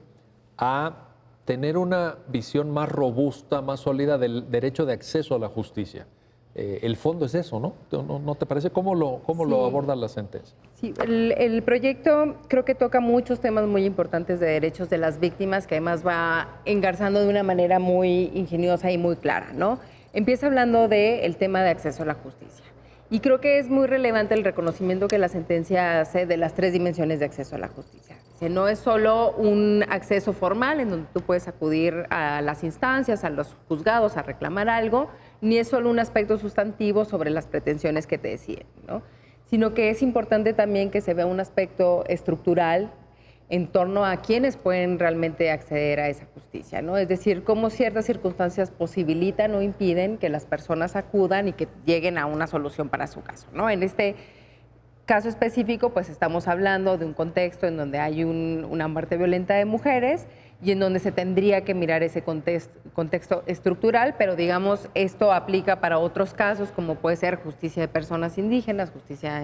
a tener una visión más robusta, más sólida del derecho de acceso a la justicia. El fondo es eso, ¿no? ¿No te parece? ¿Cómo lo aborda la sentencia? Sí, el proyecto creo que toca muchos temas muy importantes de derechos de las víctimas, que además va engarzando de una manera muy ingeniosa y muy clara, ¿no? Empieza hablando del tema de acceso a la justicia. Y creo que es muy relevante el reconocimiento que la sentencia hace de las 3 dimensiones de acceso a la justicia. No es solo un acceso formal en donde tú puedes acudir a las instancias, a los juzgados a reclamar algo, ni es solo un aspecto sustantivo sobre las pretensiones que te decían, ¿no? Sino que es importante también que se vea un aspecto estructural en torno a quienes pueden realmente acceder a esa justicia, ¿no? Es decir, cómo ciertas circunstancias posibilitan o impiden que las personas acudan y que lleguen a una solución para su caso, ¿no? En este caso específico, pues estamos hablando de un contexto en donde hay una muerte violenta de mujeres y en donde se tendría que mirar ese contexto estructural, pero digamos, esto aplica para otros casos, como puede ser justicia de personas indígenas, justicia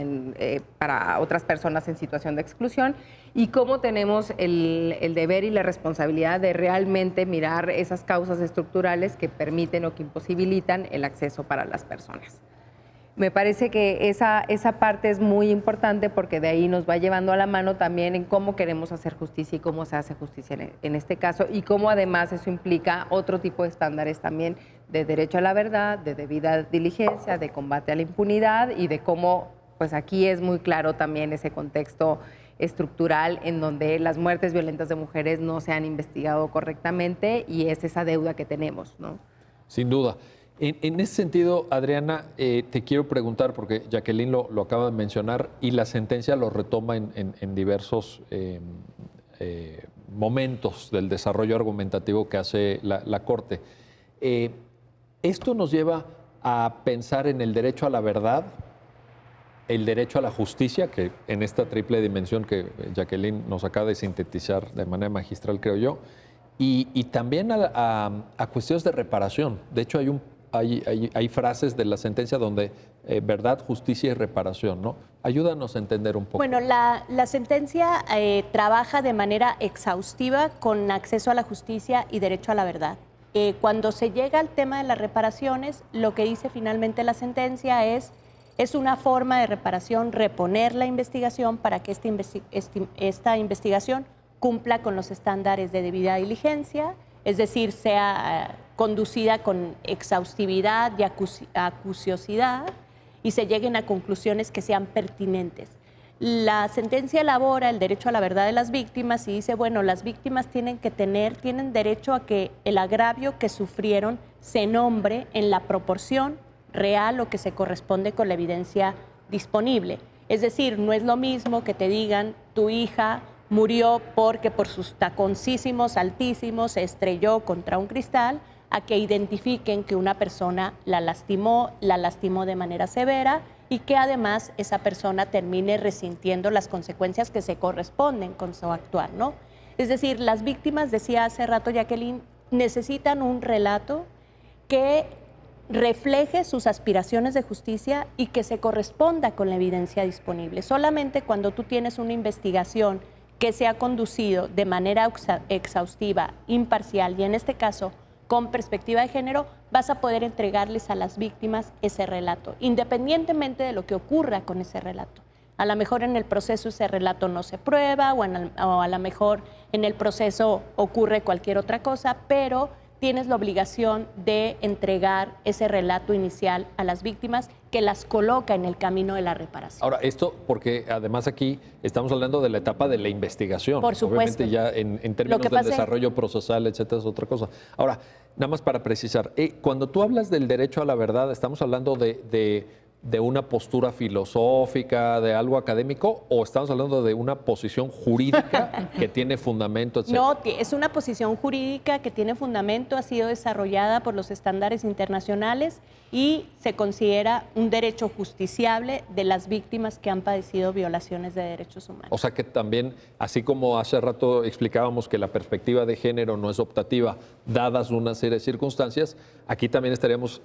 para otras personas en situación de exclusión, y cómo tenemos el deber y la responsabilidad de realmente mirar esas causas estructurales que permiten o que imposibilitan el acceso para las personas. Me parece que esa parte es muy importante porque de ahí nos va llevando a la mano también en cómo queremos hacer justicia y cómo se hace justicia en este caso, y cómo además eso implica otro tipo de estándares también de derecho a la verdad, de debida diligencia, de combate a la impunidad, y de cómo pues aquí es muy claro también ese contexto estructural en donde las muertes violentas de mujeres no se han investigado correctamente, y es esa deuda que tenemos, ¿no? Sin duda. En ese sentido, Adriana, te quiero preguntar, porque Jacqueline lo acaba de mencionar y la sentencia lo retoma en diversos momentos del desarrollo argumentativo que hace la Corte. Esto nos lleva a pensar en el derecho a la verdad, el derecho a la justicia, que en esta triple dimensión que Jacqueline nos acaba de sintetizar de manera magistral, creo yo, y también a cuestiones de reparación. De hecho, hay frases de la sentencia donde verdad, justicia y reparación, ¿no? Ayúdanos a entender un poco. Bueno, la sentencia trabaja de manera exhaustiva con acceso a la justicia y derecho a la verdad. Cuando se llega al tema de las reparaciones, lo que dice finalmente la sentencia es una forma de reparación reponer la investigación para que esta investigación cumpla con los estándares de debida diligencia, es decir, sea conducida con exhaustividad y acuciosidad, y se lleguen a conclusiones que sean pertinentes. La sentencia elabora el derecho a la verdad de las víctimas y dice, bueno, las víctimas tienen derecho a que el agravio que sufrieron se nombre en la proporción real o que se corresponde con la evidencia disponible. Es decir, no es lo mismo que te digan tu hija murió porque por sus taconcísimos altísimos se estrelló contra un cristal, a que identifiquen que una persona la lastimó de manera severa y que además esa persona termine resintiendo las consecuencias que se corresponden con su actuar, ¿no? Es decir, las víctimas, decía hace rato Jacqueline, necesitan un relato que refleje sus aspiraciones de justicia y que se corresponda con la evidencia disponible. Solamente cuando tú tienes una investigación que se ha conducido de manera exhaustiva, imparcial y en este caso con perspectiva de género, vas a poder entregarles a las víctimas ese relato, independientemente de lo que ocurra con ese relato. A lo mejor en el proceso ese relato no se prueba o a lo mejor en el proceso ocurre cualquier otra cosa, pero tienes la obligación de entregar ese relato inicial a las víctimas que las coloca en el camino de la reparación. Ahora, esto porque además aquí estamos hablando de la etapa de la investigación. Por supuesto. Obviamente ya en términos del desarrollo procesal, etcétera, es otra cosa. Ahora, nada más para precisar, cuando tú hablas del derecho a la verdad, ¿estamos hablando de una postura filosófica, de algo académico, o estamos hablando de una posición jurídica que tiene fundamento, etcétera? No, es una posición jurídica que tiene fundamento, ha sido desarrollada por los estándares internacionales y se considera un derecho justiciable de las víctimas que han padecido violaciones de derechos humanos. O sea que también, así como hace rato explicábamos que la perspectiva de género no es optativa, dadas una serie de circunstancias, aquí también estaríamos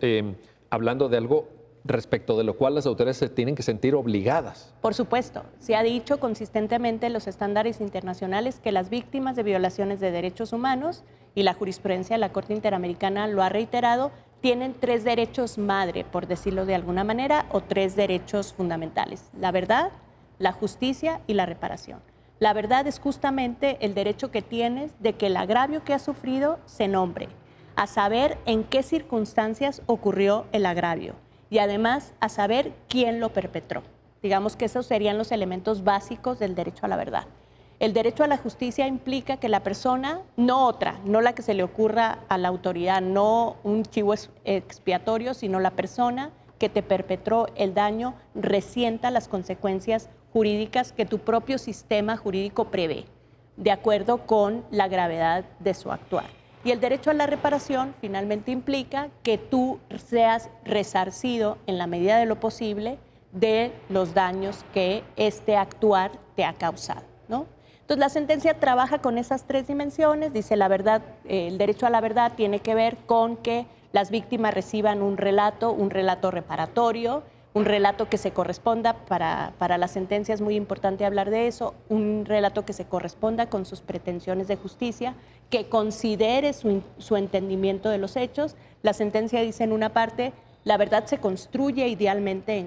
hablando de algo respecto de lo cual las autoridades se tienen que sentir obligadas. Por supuesto, se ha dicho consistentemente en los estándares internacionales que las víctimas de violaciones de derechos humanos, y la jurisprudencia de la Corte Interamericana lo ha reiterado, tienen 3 derechos madre, por decirlo de alguna manera, o 3 derechos fundamentales: la verdad, la justicia y la reparación. La verdad es justamente el derecho que tienes de que el agravio que has sufrido se nombre, a saber en qué circunstancias ocurrió el agravio, y además a saber quién lo perpetró. Digamos que esos serían los elementos básicos del derecho a la verdad. El derecho a la justicia implica que la persona, no otra, no la que se le ocurra a la autoridad, no un chivo expiatorio, sino la persona que te perpetró el daño, resienta las consecuencias jurídicas que tu propio sistema jurídico prevé, de acuerdo con la gravedad de su actuar. Y el derecho a la reparación finalmente implica que tú seas resarcido en la medida de lo posible de los daños que este actuar te ha causado, ¿no? Entonces la sentencia trabaja con esas 3 dimensiones, dice la verdad, el derecho a la verdad tiene que ver con que las víctimas reciban un relato reparatorio, un relato que se corresponda, para la sentencia es muy importante hablar de eso, un relato que se corresponda con sus pretensiones de justicia, que considere su entendimiento de los hechos. La sentencia dice en una parte, la verdad se construye idealmente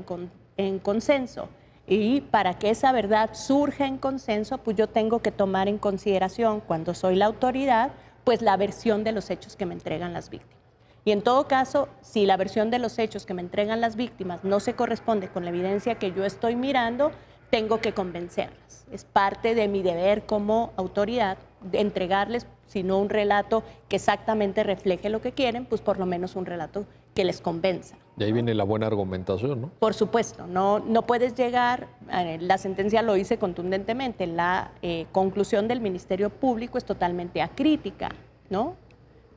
en consenso, y para que esa verdad surja en consenso, pues yo tengo que tomar en consideración, cuando soy la autoridad, pues la versión de los hechos que me entregan las víctimas. Y en todo caso, si la versión de los hechos que me entregan las víctimas no se corresponde con la evidencia que yo estoy mirando, tengo que convencerlas. Es parte de mi deber como autoridad de entregarles, si no un relato que exactamente refleje lo que quieren, pues por lo menos un relato que les convenza. Y ahí viene la buena argumentación, ¿no? Por supuesto, no puedes llegar, la sentencia lo dice contundentemente, la conclusión del Ministerio Público es totalmente acrítica, ¿no?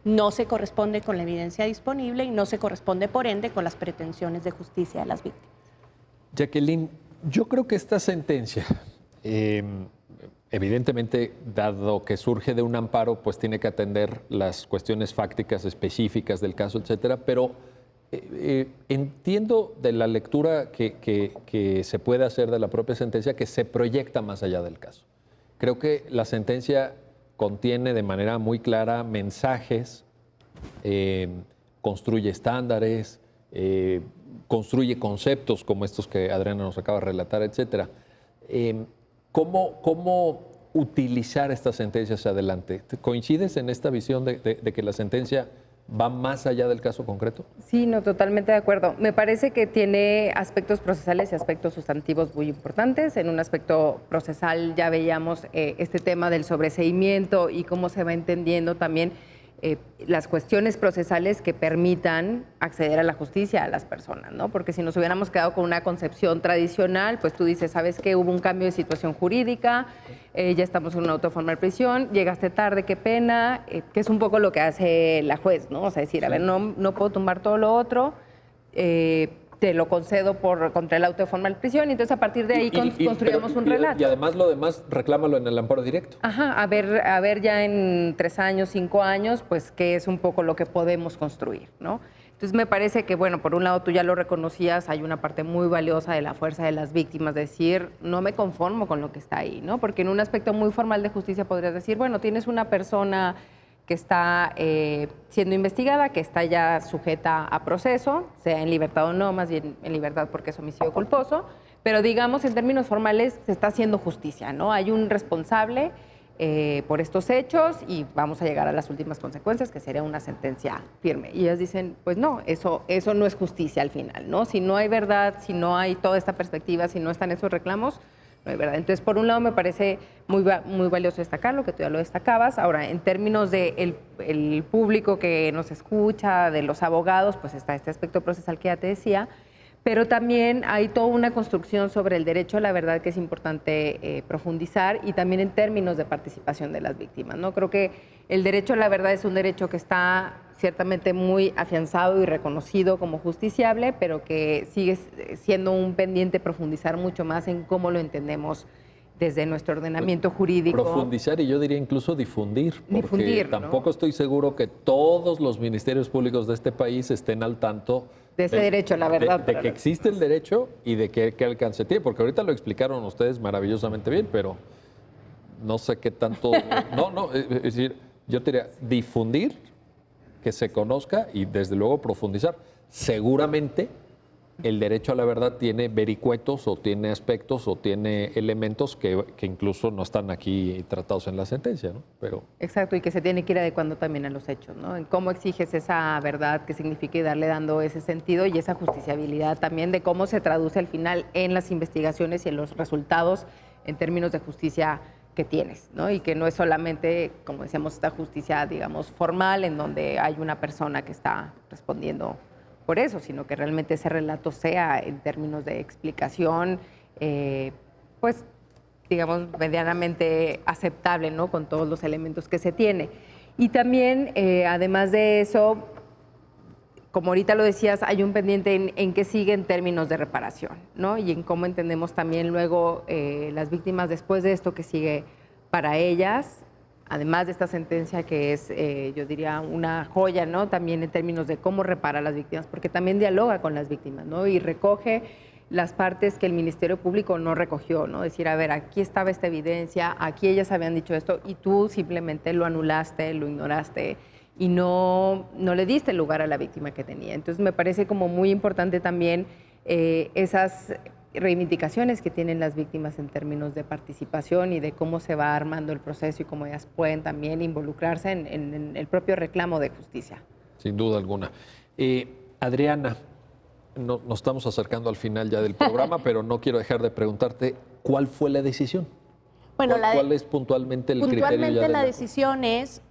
No se corresponde con la evidencia disponible y no se corresponde, por ende, con las pretensiones de justicia de las víctimas. Jacqueline, yo creo que esta sentencia, evidentemente, dado que surge de un amparo, pues tiene que atender las cuestiones fácticas específicas del caso, etcétera, pero entiendo de la lectura que se puede hacer de la propia sentencia que se proyecta más allá del caso. Creo que la sentencia contiene de manera muy clara mensajes, construye estándares, construye conceptos como estos que Adriana nos acaba de relatar, etcétera. ¿Cómo utilizar esta sentencia hacia adelante? ¿Coincides en esta visión de que la sentencia va más allá del caso concreto? Sí, no, totalmente de acuerdo. Me parece que tiene aspectos procesales y aspectos sustantivos muy importantes. En un aspecto procesal ya veíamos este tema del sobreseimiento y cómo se va entendiendo también las cuestiones procesales que permitan acceder a la justicia a las personas, ¿no? Porque si nos hubiéramos quedado con una concepción tradicional, pues tú dices, ¿sabes qué? Hubo un cambio de situación jurídica, ya estamos en una auto de formal prisión, llegaste tarde, qué pena, que es un poco lo que hace la juez, ¿no? O sea, decir, a ver, no puedo tumbar todo lo otro, te lo concedo contra el auto de formal prisión, y entonces a partir de ahí construimos un relato. Y además lo demás, reclámalo en el amparo directo. Ajá, a ver ya en 3 años, 5 años, pues qué es un poco lo que podemos construir, ¿no? Entonces me parece que, bueno, por un lado tú ya lo reconocías, hay una parte muy valiosa de la fuerza de las víctimas, decir, no me conformo con lo que está ahí, ¿no? Porque en un aspecto muy formal de justicia podrías decir, bueno, tienes una persona que está siendo investigada, que está ya sujeta a proceso, sea en libertad o no, más bien en libertad porque es homicidio culposo, pero digamos en términos formales se está haciendo justicia, ¿no? Hay un responsable por estos hechos y vamos a llegar a las últimas consecuencias, que sería una sentencia firme. Y ellas dicen, pues no, eso no es justicia al final, ¿no? Si no hay verdad, si no hay toda esta perspectiva, si no están esos reclamos, no hay verdad. Entonces, por un lado, me parece muy valioso destacarlo, que tú ya lo destacabas. Ahora, en términos del el público que nos escucha, de los abogados, pues está este aspecto procesal que ya te decía, pero también hay toda una construcción sobre el derecho a la verdad que es importante profundizar, y también en términos de participación de las víctimas, ¿no? Creo que el derecho a la verdad es un derecho que está ciertamente muy afianzado y reconocido como justiciable, pero que sigue siendo un pendiente profundizar mucho más en cómo lo entendemos desde nuestro ordenamiento jurídico. Profundizar, y yo diría incluso difundir, porque tampoco estoy seguro que todos los ministerios públicos de este país estén al tanto de ese derecho a la verdad. De que existe el derecho y de qué alcance tiene, porque ahorita lo explicaron ustedes maravillosamente bien, pero no sé qué tanto... es decir, yo te diría difundir, que se conozca y desde luego profundizar. Seguramente el derecho a la verdad tiene vericuetos o tiene aspectos o tiene elementos que incluso no están aquí tratados en la sentencia, ¿no? Pero... Exacto, y que se tiene que ir adecuando también a los hechos, ¿no? En cómo exiges esa verdad, qué significa, y darle dando ese sentido y esa justiciabilidad también de cómo se traduce al final en las investigaciones y en los resultados en términos de justicia que tienes, ¿no? Y que no es solamente, como decíamos, esta justicia, digamos, formal, en donde hay una persona que está respondiendo por eso, sino que realmente ese relato sea, en términos de explicación, pues, digamos, medianamente aceptable, ¿no? Con todos los elementos que se tiene. Y también, además de eso, como ahorita lo decías, hay un pendiente en qué sigue en términos de reparación, ¿no? Y en cómo entendemos también luego las víctimas después de esto que sigue para ellas, además de esta sentencia que es, yo diría, una joya, ¿no? También en términos de cómo repara a las víctimas, porque también dialoga con las víctimas, ¿no? Y recoge las partes que el Ministerio Público no recogió, ¿no? Decir, a ver, aquí estaba esta evidencia, aquí ellas habían dicho esto y tú simplemente lo anulaste, lo ignoraste y no le diste el lugar a la víctima que tenía. Entonces me parece como muy importante también esas reivindicaciones que tienen las víctimas en términos de participación y de cómo se va armando el proceso y cómo ellas pueden también involucrarse en el propio reclamo de justicia. Sin duda alguna. Adriana, nos estamos acercando al final ya del programa, pero no quiero dejar de preguntarte, ¿cuál fue la decisión? Bueno, ¿Cuál es puntualmente el criterio? Puntualmente la decisión es,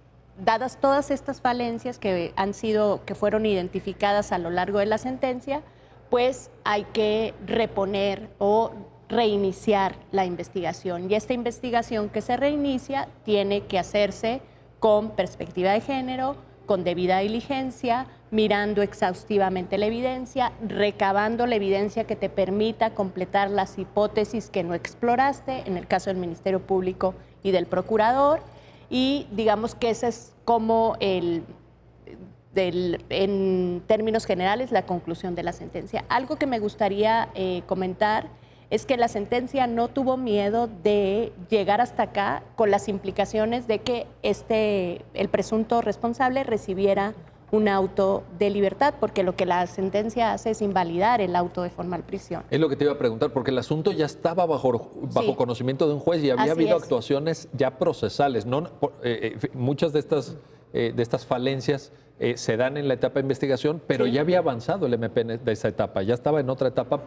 dadas todas estas falencias que fueron identificadas a lo largo de la sentencia, pues hay que reponer o reiniciar la investigación. Y esta investigación que se reinicia tiene que hacerse con perspectiva de género, con debida diligencia, mirando exhaustivamente la evidencia, recabando la evidencia que te permita completar las hipótesis que no exploraste, en el caso del Ministerio Público y del Procurador. Y digamos que ese es como en términos generales, la conclusión de la sentencia. Algo que me gustaría comentar es que la sentencia no tuvo miedo de llegar hasta acá con las implicaciones de que el presunto responsable recibiera un auto de libertad, porque lo que la sentencia hace es invalidar el auto de formal prisión. Es lo que te iba a preguntar, porque el asunto ya estaba bajo conocimiento de un juez y había habido actuaciones ya procesales. Muchas de estas falencias se dan en la etapa de investigación, pero ya había avanzado el MP de esa etapa, ya estaba en otra etapa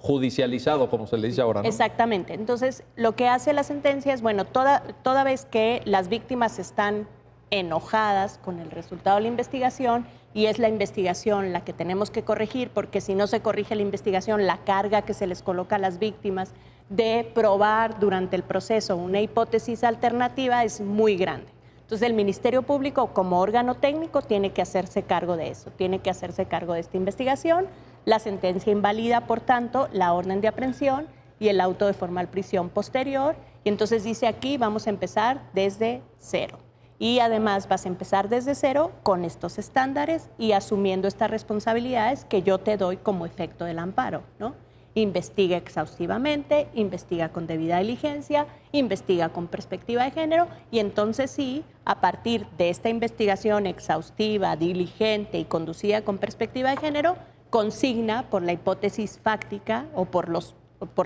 judicializado, como se le dice ahora, ¿no? Exactamente. Entonces, lo que hace la sentencia es, bueno, toda vez que las víctimas están enojadas con el resultado de la investigación y es la investigación la que tenemos que corregir, porque si no se corrige la investigación, la carga que se les coloca a las víctimas de probar durante el proceso una hipótesis alternativa es muy grande. Entonces el Ministerio Público como órgano técnico tiene que hacerse cargo de eso, tiene que hacerse cargo de esta investigación. La sentencia invalida, por tanto, la orden de aprehensión y el auto de formal prisión posterior. Y entonces dice aquí, vamos a empezar desde cero. Y además vas a empezar desde cero con estos estándares y asumiendo estas responsabilidades que yo te doy como efecto del amparo, ¿no? Investiga exhaustivamente, investiga con debida diligencia, investiga con perspectiva de género y entonces sí, a partir de esta investigación exhaustiva, diligente y conducida con perspectiva de género, consigna por la hipótesis fáctica o por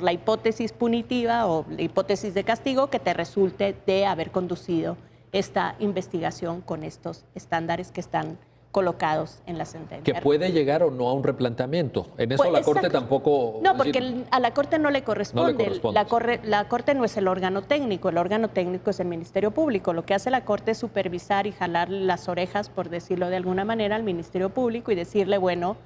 la hipótesis punitiva o la hipótesis de castigo que te resulte de haber conducido esta investigación con estos estándares que están colocados en la sentencia. Que puede llegar o no a un replanteamiento. En eso Pues, la Corte exacto. tampoco... No, porque a la Corte no le corresponde. No le corresponde. La Corte no es el órgano técnico, el órgano técnico es el Ministerio Público. Lo que hace la Corte es supervisar y jalar las orejas, por decirlo de alguna manera, al Ministerio Público y decirle, bueno,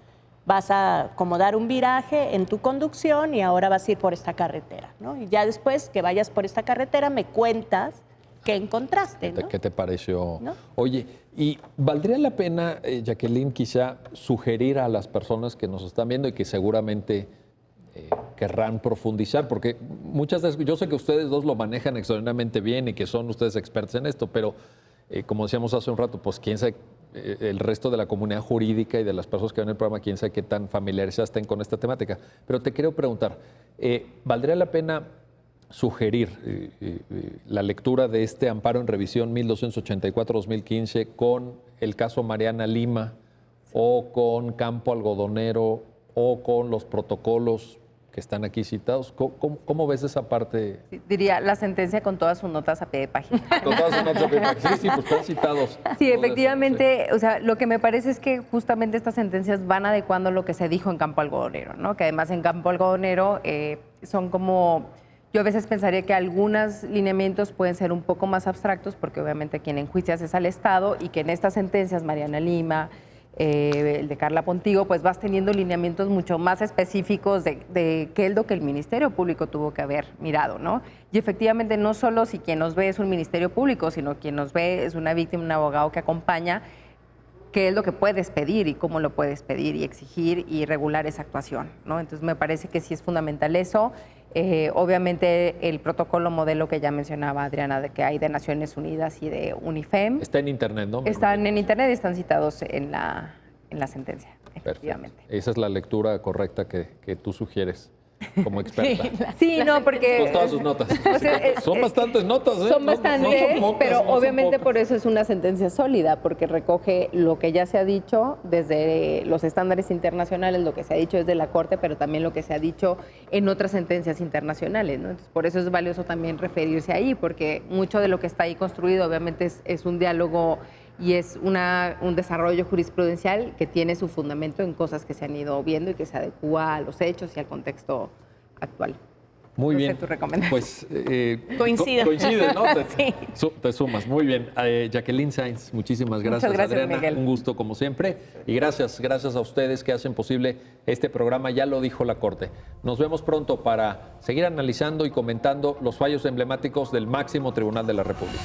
vas a como dar un viraje en tu conducción y ahora vas a ir por esta carretera, ¿no? Y ya después que vayas por esta carretera me cuentas qué encontraste, ¿no? ¿Qué te pareció? ¿No? Oye, ¿y valdría la pena, Jacqueline, quizá sugerir a las personas que nos están viendo y que seguramente querrán profundizar? Porque muchas veces, yo sé que ustedes dos lo manejan extraordinariamente bien y que son ustedes expertos en esto, pero como decíamos hace un rato, pues quién sabe, el resto de la comunidad jurídica y de las personas que ven el programa, quién sabe qué tan familiarizadas estén con esta temática. Pero te quiero preguntar, ¿valdría la pena sugerir la lectura de este amparo en revisión 1284-2015 con el caso Mariana Lima o con Campo Algodonero o con los protocolos que están aquí citados? ¿Cómo ves esa parte? Sí, diría la sentencia con todas sus notas a pie de página. Con todas sus notas a pie de página. Sí, pues están citados. Sí, efectivamente, o sea, lo que me parece es que justamente estas sentencias van adecuando lo que se dijo en Campo Algodonero, ¿no? Que además en Campo Algodonero son como... Yo a veces pensaría que algunos lineamientos pueden ser un poco más abstractos porque obviamente quien enjuicias es al Estado y que en estas sentencias, Mariana Lima, el de Carla Pontigo, pues vas teniendo lineamientos mucho más específicos de qué es lo que el Ministerio Público tuvo que haber mirado, ¿no? Y efectivamente no solo si quien nos ve es un Ministerio Público, sino quien nos ve es una víctima, un abogado que acompaña, qué es lo que puedes pedir y cómo lo puedes pedir y exigir y regular esa actuación, ¿no? Entonces me parece que sí es fundamental eso. Obviamente el protocolo modelo que ya mencionaba Adriana, de que hay de Naciones Unidas y de UNIFEM. Está en internet, ¿no? Están en internet y están citados en la sentencia, Perfecto. efectivamente. Esa es la lectura correcta que tú sugieres como experta. Sí, no, porque... Con todas sus notas. O sea, son bastantes notas, ¿eh? Son bastantes, son pocas, pero no son obviamente pocas. por eso es una sentencia sólida, porque recoge lo que ya se ha dicho desde los estándares internacionales, lo que se ha dicho desde la Corte, pero también lo que se ha dicho en otras sentencias internacionales, ¿no? Entonces, por eso es valioso también referirse ahí, porque mucho de lo que está ahí construido obviamente es un diálogo y es un desarrollo jurisprudencial que tiene su fundamento en cosas que se han ido viendo y que se adecúa a los hechos y al contexto actual. Muy No sé bien. tu recomendación. Pues Coincido. Coincide, ¿no? Sí. Te sumas. Muy bien. Jacqueline Sainz, muchísimas gracias. Muchas gracias, Adriana. Miguel. Un gusto como siempre. Y gracias a ustedes que hacen posible este programa. Ya lo dijo la Corte. Nos vemos pronto para seguir analizando y comentando los fallos emblemáticos del máximo tribunal de la República.